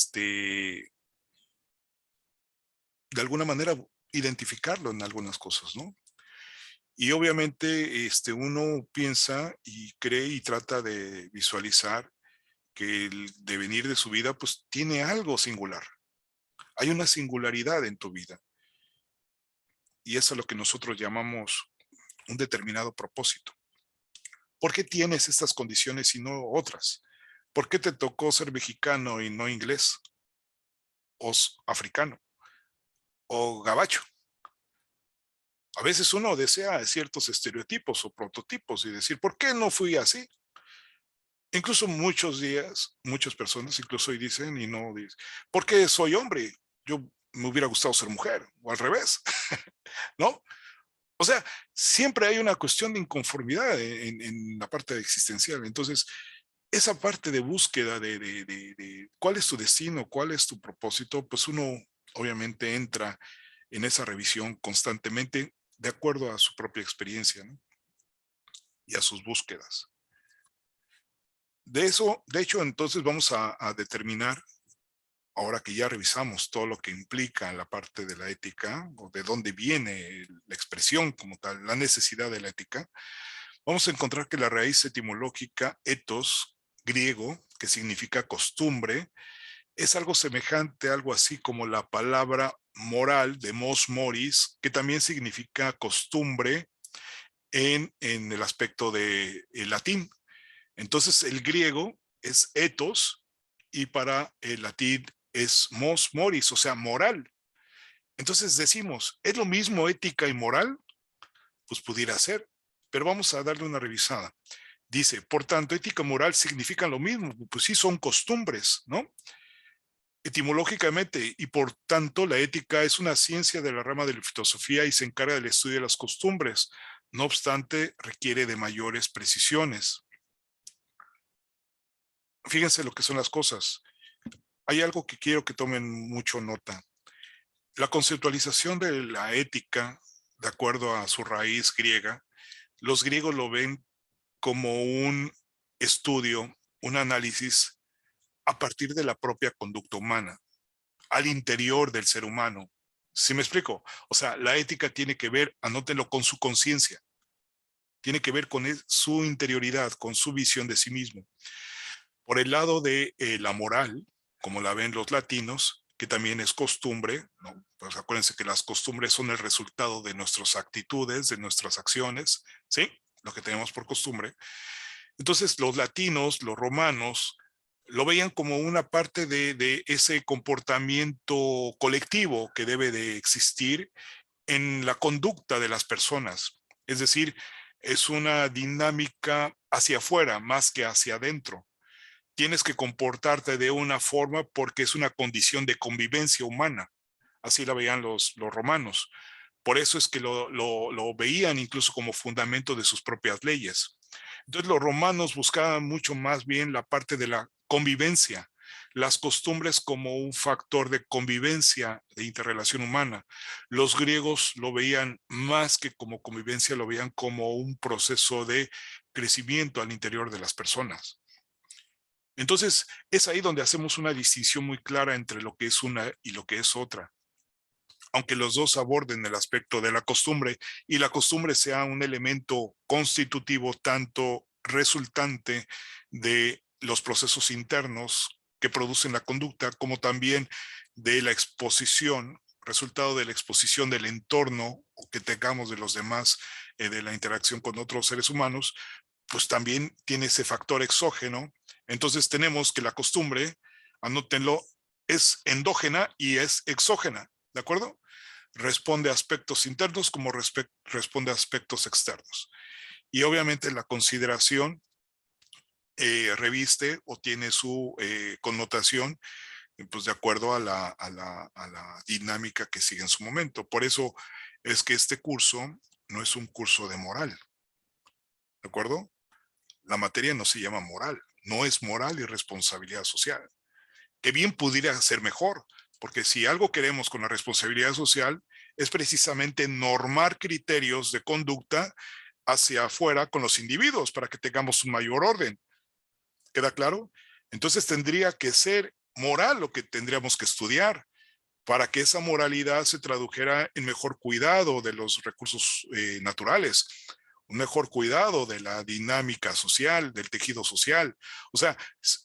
de alguna manera, identificarlo en algunas cosas, ¿no? Y obviamente uno piensa y cree y trata de visualizar que el devenir de su vida pues tiene algo singular. Hay una singularidad en tu vida. Y eso es lo que nosotros llamamos un determinado propósito. ¿Por qué tienes estas condiciones y no otras? ¿Por qué te tocó ser mexicano y no inglés? O africano. O gabacho. A veces uno desea ciertos estereotipos o prototipos y decir, ¿por qué no fui así? Incluso muchos días, muchas personas incluso hoy dicen y no dicen, ¿por qué soy hombre? Yo me hubiera gustado ser mujer, o al revés, ¿no? O sea, siempre hay una cuestión de inconformidad en la parte existencial. Entonces, esa parte de búsqueda de cuál es tu destino, cuál es tu propósito, pues uno obviamente entra en esa revisión constantemente de acuerdo a su propia experiencia, ¿no? Y a sus búsquedas. De eso, de hecho, entonces vamos a determinar, ahora que ya revisamos todo lo que implica la parte de la ética, o de dónde viene la expresión como tal, la necesidad de la ética, vamos a encontrar que la raíz etimológica ethos, griego, que significa costumbre, es algo semejante, algo así como la palabra moral de mos moris, que también significa costumbre en el aspecto de el latín. Entonces el griego es ethos y para el latín es mos moris, o sea, moral. Entonces decimos, ¿es lo mismo ética y moral? Pues pudiera ser, pero vamos a darle una revisada. Dice, por tanto, ética y moral significan lo mismo, pues sí son costumbres, ¿no? Etimológicamente, y por tanto la ética es una ciencia de la rama de la filosofía y se encarga del estudio de las costumbres. No obstante, requiere de mayores precisiones. Fíjense lo que son las cosas. Hay algo que quiero que tomen mucho nota. La conceptualización de la ética, de acuerdo a su raíz griega, los griegos lo ven como un estudio, un análisis a partir de la propia conducta humana, al interior del ser humano. ¿Sí me explico? O sea, la ética tiene que ver, anótenlo, con su conciencia. Tiene que ver con su interioridad, con su visión de sí mismo. Por el lado de la moral, como la ven los latinos, que también es costumbre, ¿no? Pues acuérdense que las costumbres son el resultado de nuestras actitudes, de nuestras acciones, ¿sí? Lo que tenemos por costumbre. Entonces los latinos, los romanos, lo veían como una parte de ese comportamiento colectivo que debe de existir en la conducta de las personas. Es decir, es una dinámica hacia afuera más que hacia adentro. Tienes que comportarte de una forma porque es una condición de convivencia humana. Así la veían los romanos. Por eso es que lo veían incluso como fundamento de sus propias leyes. Entonces los romanos buscaban mucho más bien la parte de la convivencia, las costumbres como un factor de convivencia, de interrelación humana. Los griegos lo veían más que como convivencia, lo veían como un proceso de crecimiento al interior de las personas. Entonces, es ahí donde hacemos una distinción muy clara entre lo que es una y lo que es otra. Aunque los dos aborden el aspecto de la costumbre y la costumbre sea un elemento constitutivo tanto resultante de los procesos internos que producen la conducta, como también de la exposición, resultado de la exposición del entorno que tengamos de los demás de la interacción con otros seres humanos, pues también tiene ese factor exógeno. Entonces tenemos que la costumbre, anótenlo, es endógena y es exógena, ¿de acuerdo? Responde a aspectos internos como responde a aspectos externos. Y obviamente la consideración reviste o tiene su connotación pues de acuerdo a la dinámica que sigue en su momento. Por eso es que este curso no es un curso de moral, ¿de acuerdo? La materia no se llama moral, no es moral y responsabilidad social, que bien pudiera ser mejor, porque si algo queremos con la responsabilidad social es precisamente normar criterios de conducta hacia afuera con los individuos para que tengamos un mayor orden. ¿Queda claro? Entonces tendría que ser moral lo que tendríamos que estudiar para que esa moralidad se tradujera en mejor cuidado de los recursos naturales, un mejor cuidado de la dinámica social, del tejido social. O sea,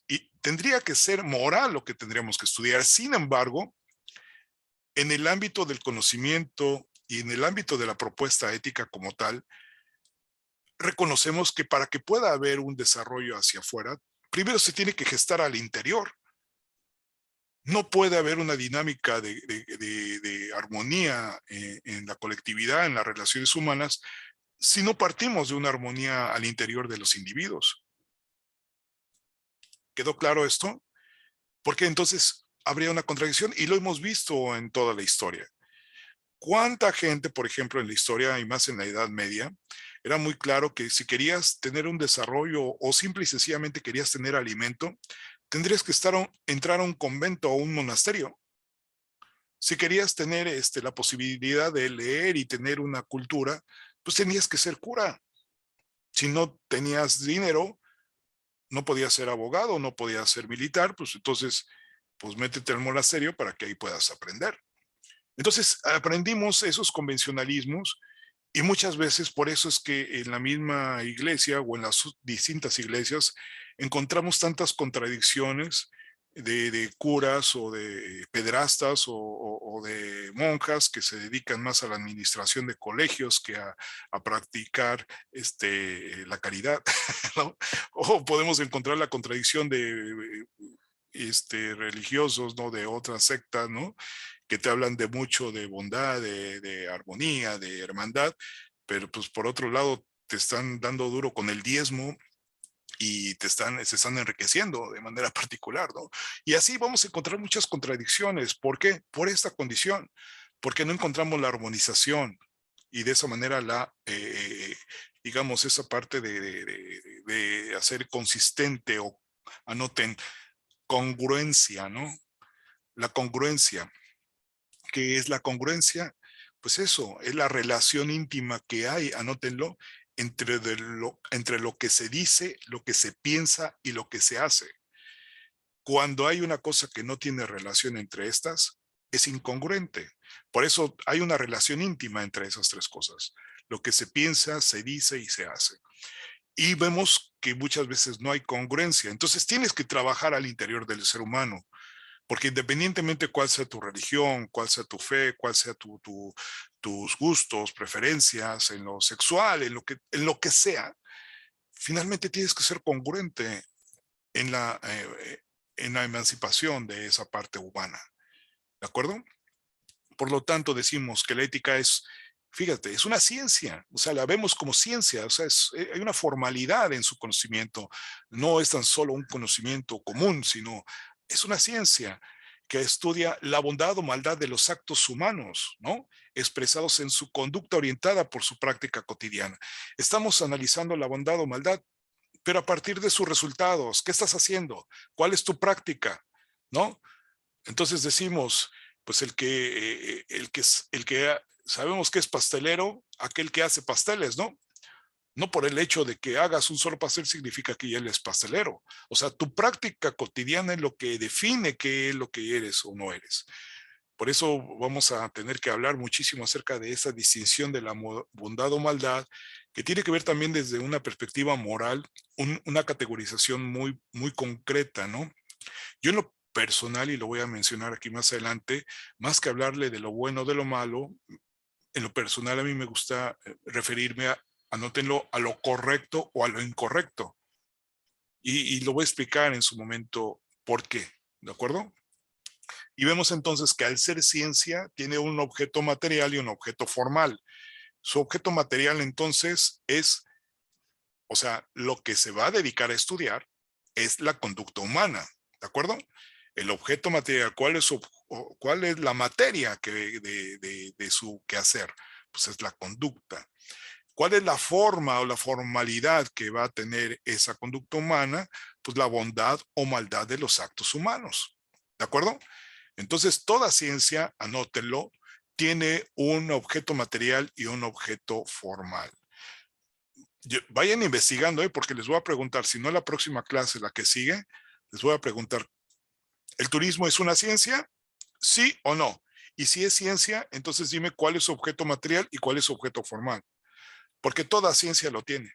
y tendría que ser moral lo que tendríamos que estudiar. Sin embargo, en el ámbito del conocimiento y en el ámbito de la propuesta ética como tal, reconocemos que para que pueda haber un desarrollo hacia afuera, primero se tiene que gestar al interior. No puede haber una dinámica de armonía en la colectividad, en las relaciones humanas, si no partimos de una armonía al interior de los individuos. ¿Quedó claro esto? Porque entonces habría una contradicción y lo hemos visto en toda la historia. ¿Cuánta gente, por ejemplo, en la historia y más en la Edad Media, era muy claro que si querías tener un desarrollo o simple y sencillamente querías tener alimento, tendrías que entrar a un convento o un monasterio? Si querías tener la posibilidad de leer y tener una cultura, pues tenías que ser cura. Si no tenías dinero, no podías ser abogado, no podías ser militar, pues entonces, pues métete al monasterio para que ahí puedas aprender. Entonces, aprendimos esos convencionalismos y muchas veces por eso es que en la misma iglesia o en las distintas iglesias encontramos tantas contradicciones de curas o de pedrastas o de monjas que se dedican más a la administración de colegios que a practicar la caridad, ¿no? O podemos encontrar la contradicción de religiosos, ¿no? De otras sectas, ¿no? Que te hablan de mucho de bondad, de armonía, de hermandad, pero pues por otro lado te están dando duro con el diezmo y se están enriqueciendo de manera particular, ¿no? Y así vamos a encontrar muchas contradicciones. ¿Por qué? Por esta condición, porque no encontramos la armonización y de esa manera digamos, esa parte de hacer consistente o anoten congruencia, ¿no? La congruencia. ¿Qué es la congruencia? Pues eso, es la relación íntima que hay, anótenlo, entre lo que se dice, lo que se piensa y lo que se hace. Cuando hay una cosa que no tiene relación entre estas, es incongruente. Por eso hay una relación íntima entre esas tres cosas. Lo que se piensa, se dice y se hace. Y vemos que muchas veces no hay congruencia. Entonces tienes que trabajar al interior del ser humano. Porque independientemente cuál sea tu religión, cuál sea tu fe, cuál sea tus gustos, preferencias en lo sexual, en lo que sea, finalmente tienes que ser congruente en en la emancipación de esa parte humana. ¿De acuerdo? Por lo tanto, decimos que la ética es, fíjate, es una ciencia, o sea, la vemos como ciencia, o sea, hay una formalidad en su conocimiento, no es tan solo un conocimiento común, sino es una ciencia que estudia la bondad o maldad de los actos humanos, ¿no? Expresados en su conducta orientada por su práctica cotidiana. Estamos analizando la bondad o maldad, pero a partir de sus resultados, ¿qué estás haciendo? ¿Cuál es tu práctica? ¿No? Entonces decimos, pues el que sabemos que es pastelero, aquel que hace pasteles, ¿no? No por el hecho de que hagas un solo pastel significa que él es pastelero. O sea, tu práctica cotidiana es lo que define qué es lo que eres o no eres. Por eso vamos a tener que hablar muchísimo acerca de esa distinción de la bondad o maldad, que tiene que ver también desde una perspectiva moral, una categorización muy, muy concreta, ¿no? Yo en lo personal, y lo voy a mencionar aquí más adelante, más que hablarle de lo bueno o de lo malo, en lo personal a mí me gusta referirme anótenlo, a lo correcto o a lo incorrecto. Y lo voy a explicar en su momento por qué, ¿de acuerdo? Y vemos entonces que al ser ciencia tiene un objeto material y un objeto formal. Su objeto material entonces es, o sea, lo que se va a dedicar a estudiar es la conducta humana, ¿de acuerdo? El objeto material, ¿cuál es la materia de su quehacer? Pues es la conducta. ¿Cuál es la forma o la formalidad que va a tener esa conducta humana? Pues la bondad o maldad de los actos humanos, ¿de acuerdo? Entonces, toda ciencia, anótenlo, tiene un objeto material y un objeto formal. Vayan investigando, porque les voy a preguntar, si no la próxima clase, la que sigue, les voy a preguntar, ¿el turismo es una ciencia? ¿Sí o no? Y si es ciencia, entonces dime cuál es su objeto material y cuál es su objeto formal. Porque toda ciencia lo tiene.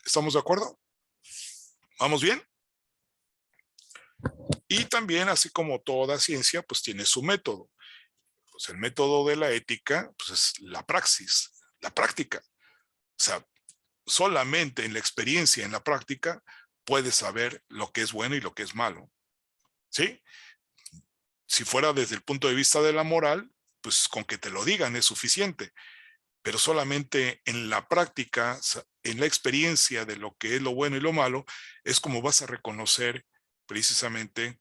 ¿Estamos de acuerdo? ¿Vamos bien? Y también, así como toda ciencia, pues tiene su método. Pues el método de la ética, pues es la praxis, la práctica. O sea, solamente en la experiencia, en la práctica, puedes saber lo que es bueno y lo que es malo. ¿Sí? Si fuera desde el punto de vista de la moral, pues con que te lo digan es suficiente. Pero solamente en la práctica, en la experiencia de lo que es lo bueno y lo malo, es como vas a reconocer precisamente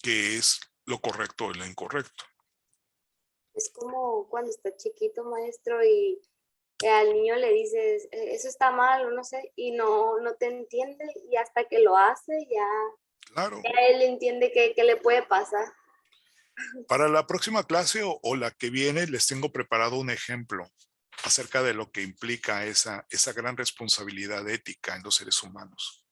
qué es lo correcto y lo incorrecto. Es como cuando está chiquito, maestro, y al niño le dices, eso está mal, o no sé, y no te entiende, y hasta que lo hace, Claro. ya él entiende qué le puede pasar. Para la próxima clase o la que viene, les tengo preparado un ejemplo acerca de lo que implica esa gran responsabilidad ética en los seres humanos.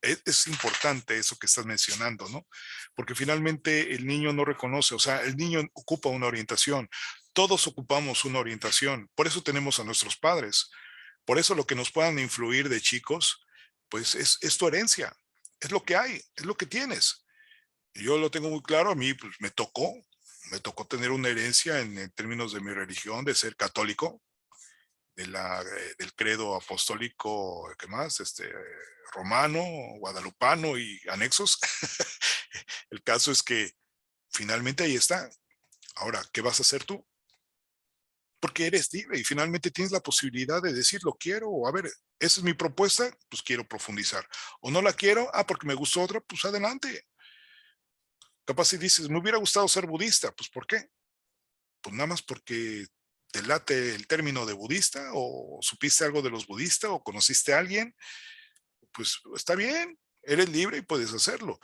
Es importante eso que estás mencionando, ¿no? Porque finalmente el niño no reconoce, o sea, el niño ocupa una orientación. Todos ocupamos una orientación. Por eso tenemos a nuestros padres. Por eso lo que nos puedan influir de chicos, pues es tu herencia. Es lo que hay, es lo que tienes. Yo lo tengo muy claro, a mí pues me tocó tener una herencia en términos de mi religión, de ser católico, del credo apostólico, ¿qué más? Romano, guadalupano y anexos. El caso es que finalmente ahí está. Ahora, ¿qué vas a hacer tú? Porque eres libre y finalmente tienes la posibilidad de decir, lo quiero, o a ver, esa es mi propuesta, pues quiero profundizar. O no la quiero, porque me gustó otra, pues adelante. Capaz si dices, me hubiera gustado ser budista, pues ¿por qué? Pues nada más porque te late el término de budista, o supiste algo de los budistas, o conociste a alguien, pues está bien, eres libre y puedes hacerlo.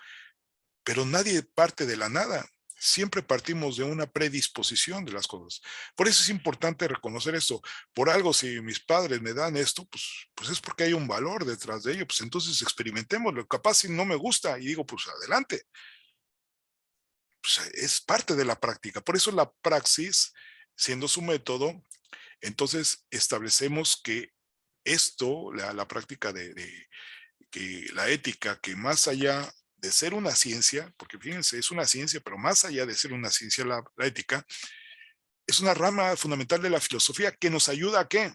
Pero nadie parte de la nada. Siempre partimos de una predisposición de las cosas. Por eso es importante reconocer esto. Por algo, si mis padres me dan esto, pues es porque hay un valor detrás de ello. Pues entonces experimentémoslo. Capaz si no me gusta y digo, pues adelante. Pues es parte de la práctica. Por eso la praxis, siendo su método, entonces establecemos que esto, la práctica que la ética, que más allá de ser una ciencia, porque fíjense, es una ciencia, pero más allá de ser una ciencia, la ética, es una rama fundamental de la filosofía que nos ayuda a ¿qué?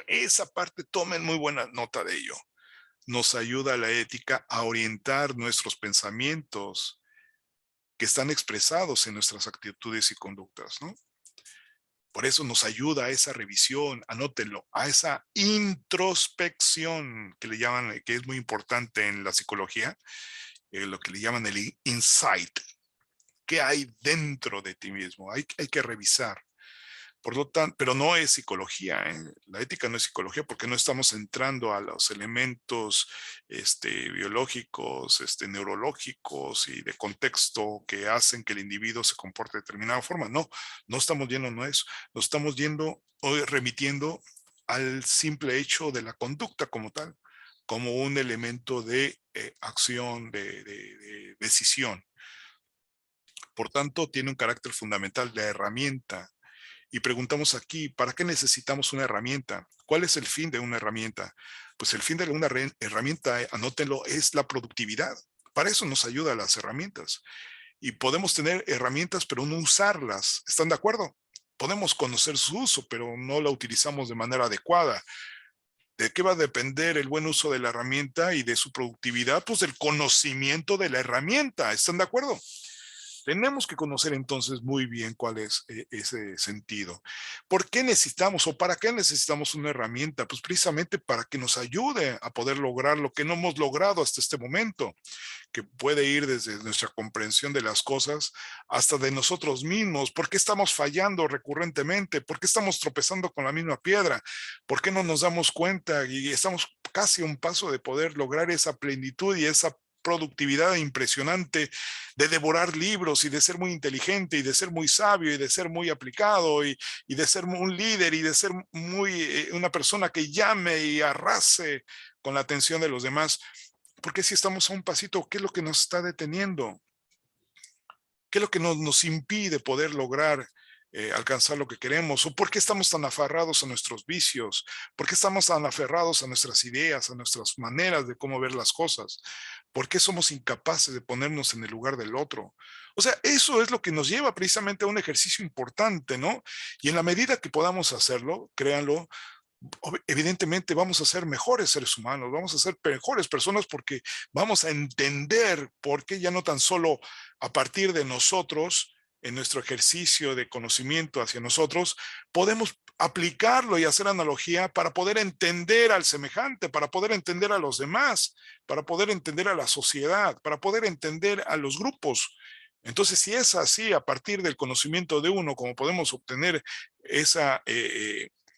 Esa parte, tomen muy buena nota de ello. Nos ayuda a la ética a orientar nuestros pensamientos que están expresados en nuestras actitudes y conductas, ¿no? Por eso nos ayuda a esa revisión, anótenlo, a esa introspección que le llaman, que es muy importante en la psicología, lo que le llaman el insight. ¿Qué hay dentro de ti mismo? Hay que revisar. Por lo tanto, pero no es psicología, ¿eh? La ética no es psicología porque no estamos entrando a los elementos biológicos, neurológicos y de contexto que hacen que el individuo se comporte de determinada forma. No, no estamos yendo a eso. Nos estamos yendo o remitiendo al simple hecho de la conducta como tal, como un elemento de acción, de decisión. Por tanto, tiene un carácter fundamental de herramienta. Y preguntamos aquí, ¿para qué necesitamos una herramienta? ¿Cuál es el fin de una herramienta? Pues el fin de una herramienta, anótenlo, es la productividad. Para eso nos ayudan las herramientas. Y podemos tener herramientas, pero no usarlas. ¿Están de acuerdo? podemos conocer su uso, pero no la utilizamos de manera adecuada. ¿De qué va a depender el buen uso de la herramienta y de su productividad? Pues del conocimiento de la herramienta. ¿Están de acuerdo? Tenemos que conocer entonces muy bien cuál es ese sentido. ¿Por qué necesitamos o para qué necesitamos una herramienta? Pues precisamente para que nos ayude a poder lograr lo que no hemos logrado hasta este momento, que puede ir desde nuestra comprensión de las cosas hasta de nosotros mismos. ¿Por qué estamos fallando recurrentemente? ¿Por qué estamos tropezando con la misma piedra? ¿Por qué no nos damos cuenta y estamos casi a un paso de poder lograr esa plenitud y esa productividad impresionante de devorar libros y de ser muy inteligente y de ser muy sabio y de ser muy aplicado y de ser un líder y de ser muy una persona que llame y arrase con la atención de los demás? Porque si estamos a un pasito, ¿qué es lo que nos está deteniendo? ¿Qué es lo que nos impide poder lograr alcanzar lo que queremos? ¿O por qué estamos tan aferrados a nuestros vicios? ¿Por qué estamos tan aferrados a nuestras ideas, a nuestras maneras de cómo ver las cosas? ¿Por qué somos incapaces de ponernos en el lugar del otro? O sea, eso es lo que nos lleva precisamente a un ejercicio importante, ¿no? Y en la medida que podamos hacerlo, créanlo, evidentemente vamos a ser mejores seres humanos, vamos a ser mejores personas porque vamos a entender por qué ya no tan solo a partir de nosotros, en nuestro ejercicio de conocimiento hacia nosotros, podemos aplicarlo y hacer analogía para poder entender al semejante, para poder entender a los demás, para poder entender a la sociedad, para poder entender a los grupos. Entonces, si es así, a partir del conocimiento de uno, como podemos obtener esa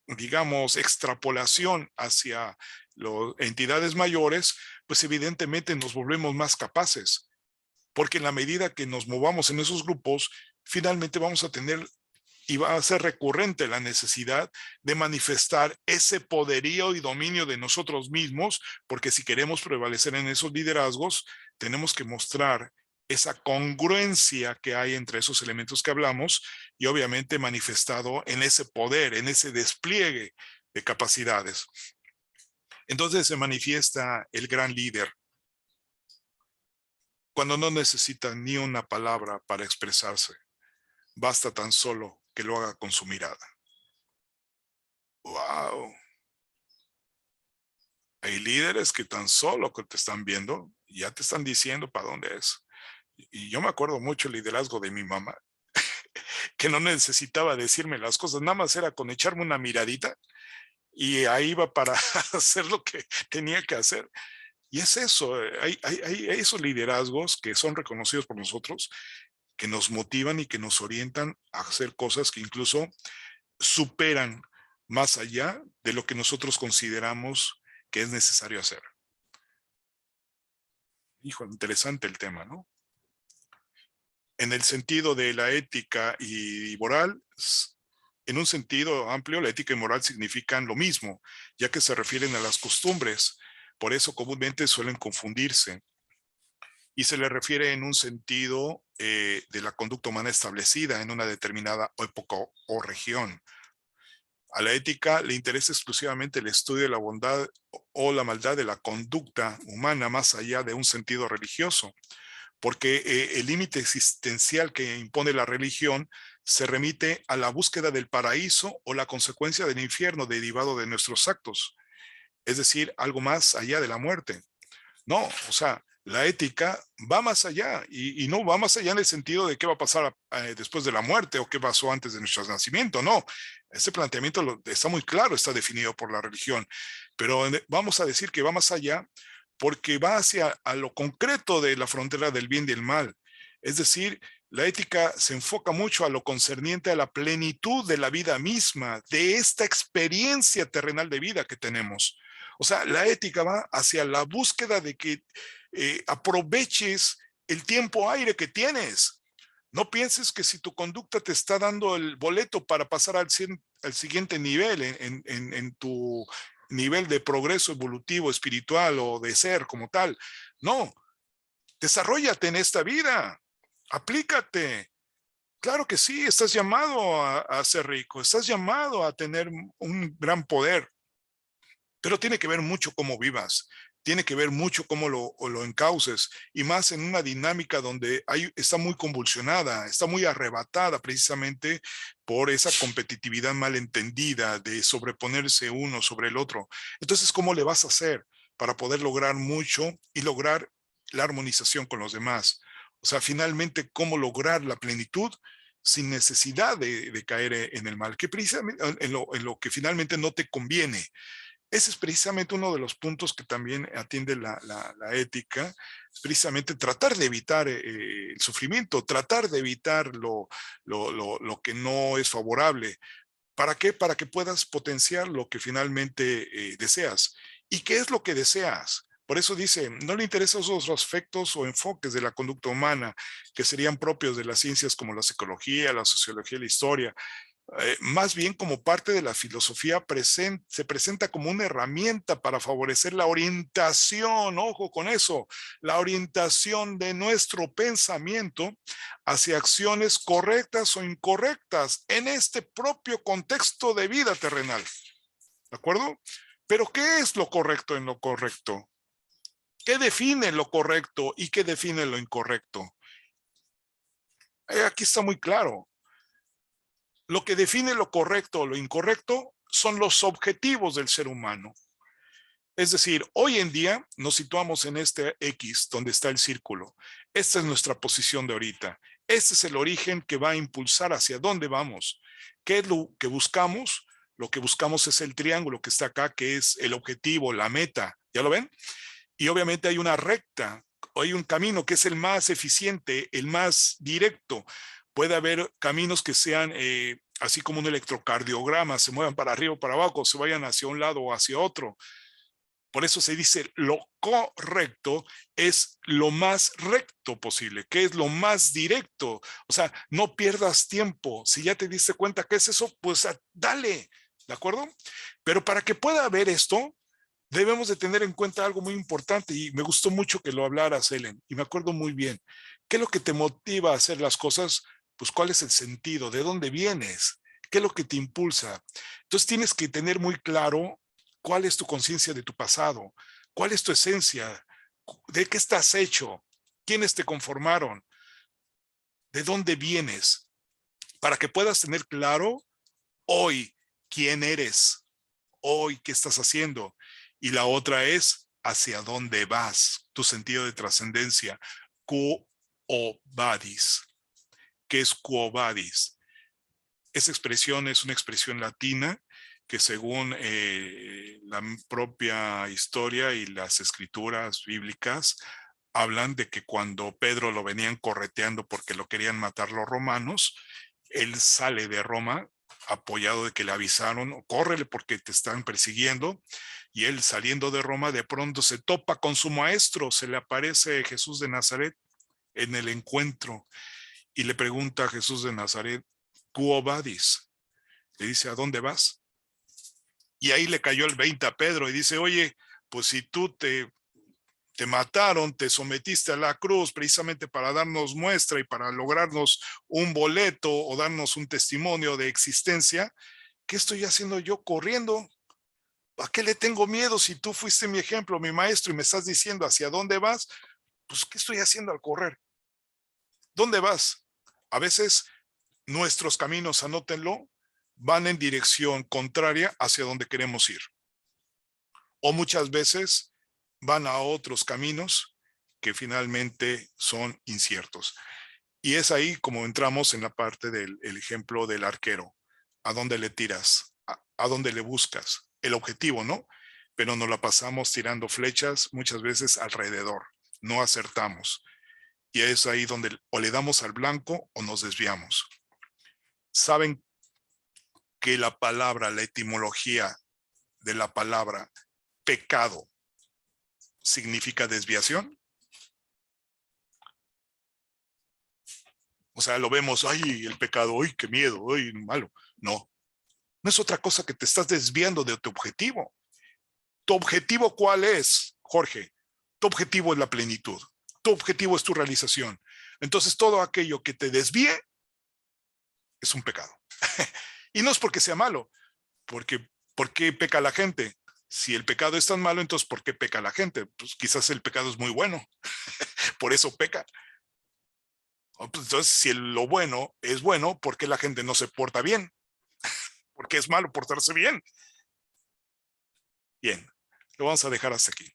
digamos, extrapolación hacia las entidades mayores, pues evidentemente nos volvemos más capaces, porque en la medida que nos movamos en esos grupos, finalmente vamos a tener y va a ser recurrente la necesidad de manifestar ese poderío y dominio de nosotros mismos, porque si queremos prevalecer en esos liderazgos, tenemos que mostrar esa congruencia que hay entre esos elementos que hablamos y obviamente manifestado en ese poder, en ese despliegue de capacidades. Entonces se manifiesta el gran líder cuando no necesita ni una palabra para expresarse. Basta tan solo que lo haga con su mirada. ¡Wow! Hay líderes que tan solo que te están viendo, ya te están diciendo para dónde es. Y yo me acuerdo mucho el liderazgo de mi mamá, que no necesitaba decirme las cosas, nada más era con echarme una miradita y ahí iba para hacer lo que tenía que hacer. Y es eso, hay esos liderazgos que son reconocidos por nosotros, que nos motivan y que nos orientan a hacer cosas que incluso superan más allá de lo que nosotros consideramos que es necesario hacer. Hijo, interesante el tema, ¿no? En el sentido de la ética y moral, en un sentido amplio, la ética y moral significan lo mismo, ya que se refieren a las costumbres. Por eso comúnmente suelen confundirse. Y se le refiere en un sentido de la conducta humana establecida en una determinada época o región. A la ética le interesa exclusivamente el estudio de la bondad o la maldad de la conducta humana más allá de un sentido religioso, porque el límite existencial que impone la religión se remite a la búsqueda del paraíso o la consecuencia del infierno derivado de nuestros actos, es decir, algo más allá de la muerte. No, o sea, la ética va más allá y no va más allá en el sentido de qué va a pasar después de la muerte o qué pasó antes de nuestro nacimiento, no. Ese planteamiento está muy claro, está definido por la religión, pero vamos a decir que va más allá porque va hacia a lo concreto de la frontera del bien y el mal. Es decir, la ética se enfoca mucho a lo concerniente a la plenitud de la vida misma, de esta experiencia terrenal de vida que tenemos. O sea, la ética va hacia la búsqueda de que aproveches el tiempo aire que tienes. No pienses que si tu conducta te está dando el boleto para pasar al siguiente nivel en tu nivel de progreso evolutivo, espiritual o de ser como tal. No, desarróllate en esta vida, aplícate. Claro que sí, estás llamado a ser rico, estás llamado a tener un gran poder, pero tiene que ver mucho cómo vivas. tiene que ver mucho cómo lo encauces, y más en una dinámica donde está muy convulsionada, está muy arrebatada precisamente por esa competitividad malentendida de sobreponerse uno sobre el otro. Entonces, ¿cómo le vas a hacer para poder lograr mucho y lograr la armonización con los demás? O sea, finalmente, ¿cómo lograr la plenitud sin necesidad de caer en el mal, que precisamente en lo que finalmente no te conviene? Ese es precisamente uno de los puntos que también atiende la ética, es precisamente tratar de evitar el sufrimiento, tratar de evitar lo que no es favorable. ¿Para qué? Para que puedas potenciar lo que finalmente deseas. ¿Y qué es lo que deseas? Por eso dice, no le interesan esos aspectos o enfoques de la conducta humana que serían propios de las ciencias como la psicología, la sociología y la historia. Más bien como parte de la filosofía se presenta como una herramienta para favorecer la orientación, ojo con eso, la orientación de nuestro pensamiento hacia acciones correctas o incorrectas en este propio contexto de vida terrenal. ¿De acuerdo? Pero ¿qué es lo correcto en lo correcto? ¿Qué define lo correcto y qué define lo incorrecto? Aquí está muy claro. Lo que define lo correcto o lo incorrecto son los objetivos del ser humano. Es decir, hoy en día nos situamos en este X donde está el círculo. Esta es nuestra posición de ahorita. Este es el origen que va a impulsar hacia dónde vamos. ¿Qué es lo que buscamos? Lo que buscamos es el triángulo que está acá, que es el objetivo, la meta. ¿Ya lo ven? Y obviamente hay una recta, hay un camino que es el más eficiente, el más directo. Puede haber caminos que sean así como un electrocardiograma, se muevan para arriba o para abajo, se vayan hacia un lado o hacia otro. Por eso se dice lo correcto es lo más recto posible, que es lo más directo. O sea, no pierdas tiempo. Si ya te diste cuenta que es eso, pues dale, ¿de acuerdo? Pero para que pueda haber esto, debemos de tener en cuenta algo muy importante, y me gustó mucho que lo hablaras, Helen, y me acuerdo muy bien. ¿Qué es lo que te motiva a hacer las cosas? Pues ¿cuál es el sentido? ¿De dónde vienes? ¿Qué es lo que te impulsa? Entonces tienes que tener muy claro cuál es tu conciencia de tu pasado, cuál es tu esencia, de qué estás hecho, quiénes te conformaron, de dónde vienes, para que puedas tener claro hoy quién eres, hoy qué estás haciendo. Y la otra es hacia dónde vas, tu sentido de trascendencia. Quo vadis. ¿Qué es quo vadis? Esa expresión es una expresión latina que según la propia historia y las escrituras bíblicas hablan de que cuando Pedro lo venían correteando porque lo querían matar los romanos, él sale de Roma apoyado de que le avisaron, córrele porque te están persiguiendo, y él saliendo de Roma de pronto se topa con su maestro, se le aparece Jesús de Nazaret en el encuentro y le pregunta a Jesús de Nazaret, ¿quo vadis? Le dice, ¿a dónde vas? Y ahí le cayó el 20 a Pedro y dice, oye, pues si tú te mataron, te sometiste a la cruz precisamente para darnos muestra y para lograrnos un boleto o darnos un testimonio de existencia, ¿qué estoy haciendo yo corriendo? ¿A qué le tengo miedo si tú fuiste mi ejemplo, mi maestro, y me estás diciendo hacia dónde vas? Pues, ¿qué estoy haciendo al correr? ¿Dónde vas? A veces nuestros caminos, anótenlo, van en dirección contraria hacia donde queremos ir. O muchas veces van a otros caminos que finalmente son inciertos. Y es ahí como entramos en la parte del ejemplo del arquero. ¿A dónde le tiras? ¿A dónde le buscas? El objetivo, ¿no? Pero nos la pasamos tirando flechas muchas veces alrededor. No acertamos. Y es ahí donde o le damos al blanco o nos desviamos. ¿Saben que la palabra, la etimología de la palabra pecado significa desviación? O sea, lo vemos, ay, el pecado, ay, qué miedo, ay, malo. No, no es otra cosa que te estás desviando de tu objetivo. ¿Tu objetivo cuál es, Jorge? Tu objetivo es la plenitud. Tu objetivo es tu realización. Entonces, todo aquello que te desvíe es un pecado. Y no es porque sea malo, porque ¿por qué peca la gente? Si el pecado es tan malo, entonces ¿por qué peca la gente? Pues quizás el pecado es muy bueno, por eso peca. Pues entonces, si lo bueno es bueno, ¿por qué la gente no se porta bien? ¿Por qué es malo portarse bien? Bien, lo vamos a dejar hasta aquí.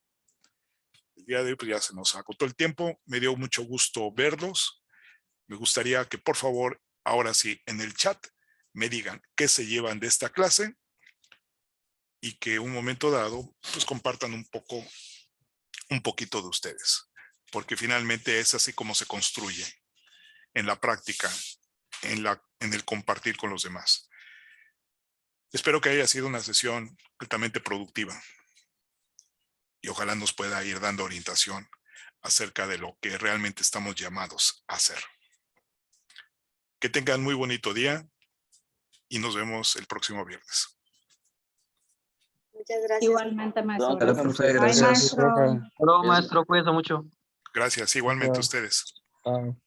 El día de hoy pues ya se nos agotó el tiempo. Me dio mucho gusto verlos. Me gustaría que por favor, ahora sí, en el chat me digan qué se llevan de esta clase y que un momento dado pues compartan un poquito de ustedes, porque finalmente es así como se construye en la práctica, en el compartir con los demás. Espero que haya sido una sesión altamente productiva y ojalá nos pueda ir dando orientación acerca de lo que realmente estamos llamados a hacer. Que tengan muy bonito día y nos vemos el próximo viernes. Muchas gracias. Igualmente, maestro. Dale, Gracias. profe, Bye, gracias. maestro. Hasta luego, maestro, cuídate mucho. Gracias, igualmente a ustedes. Chao.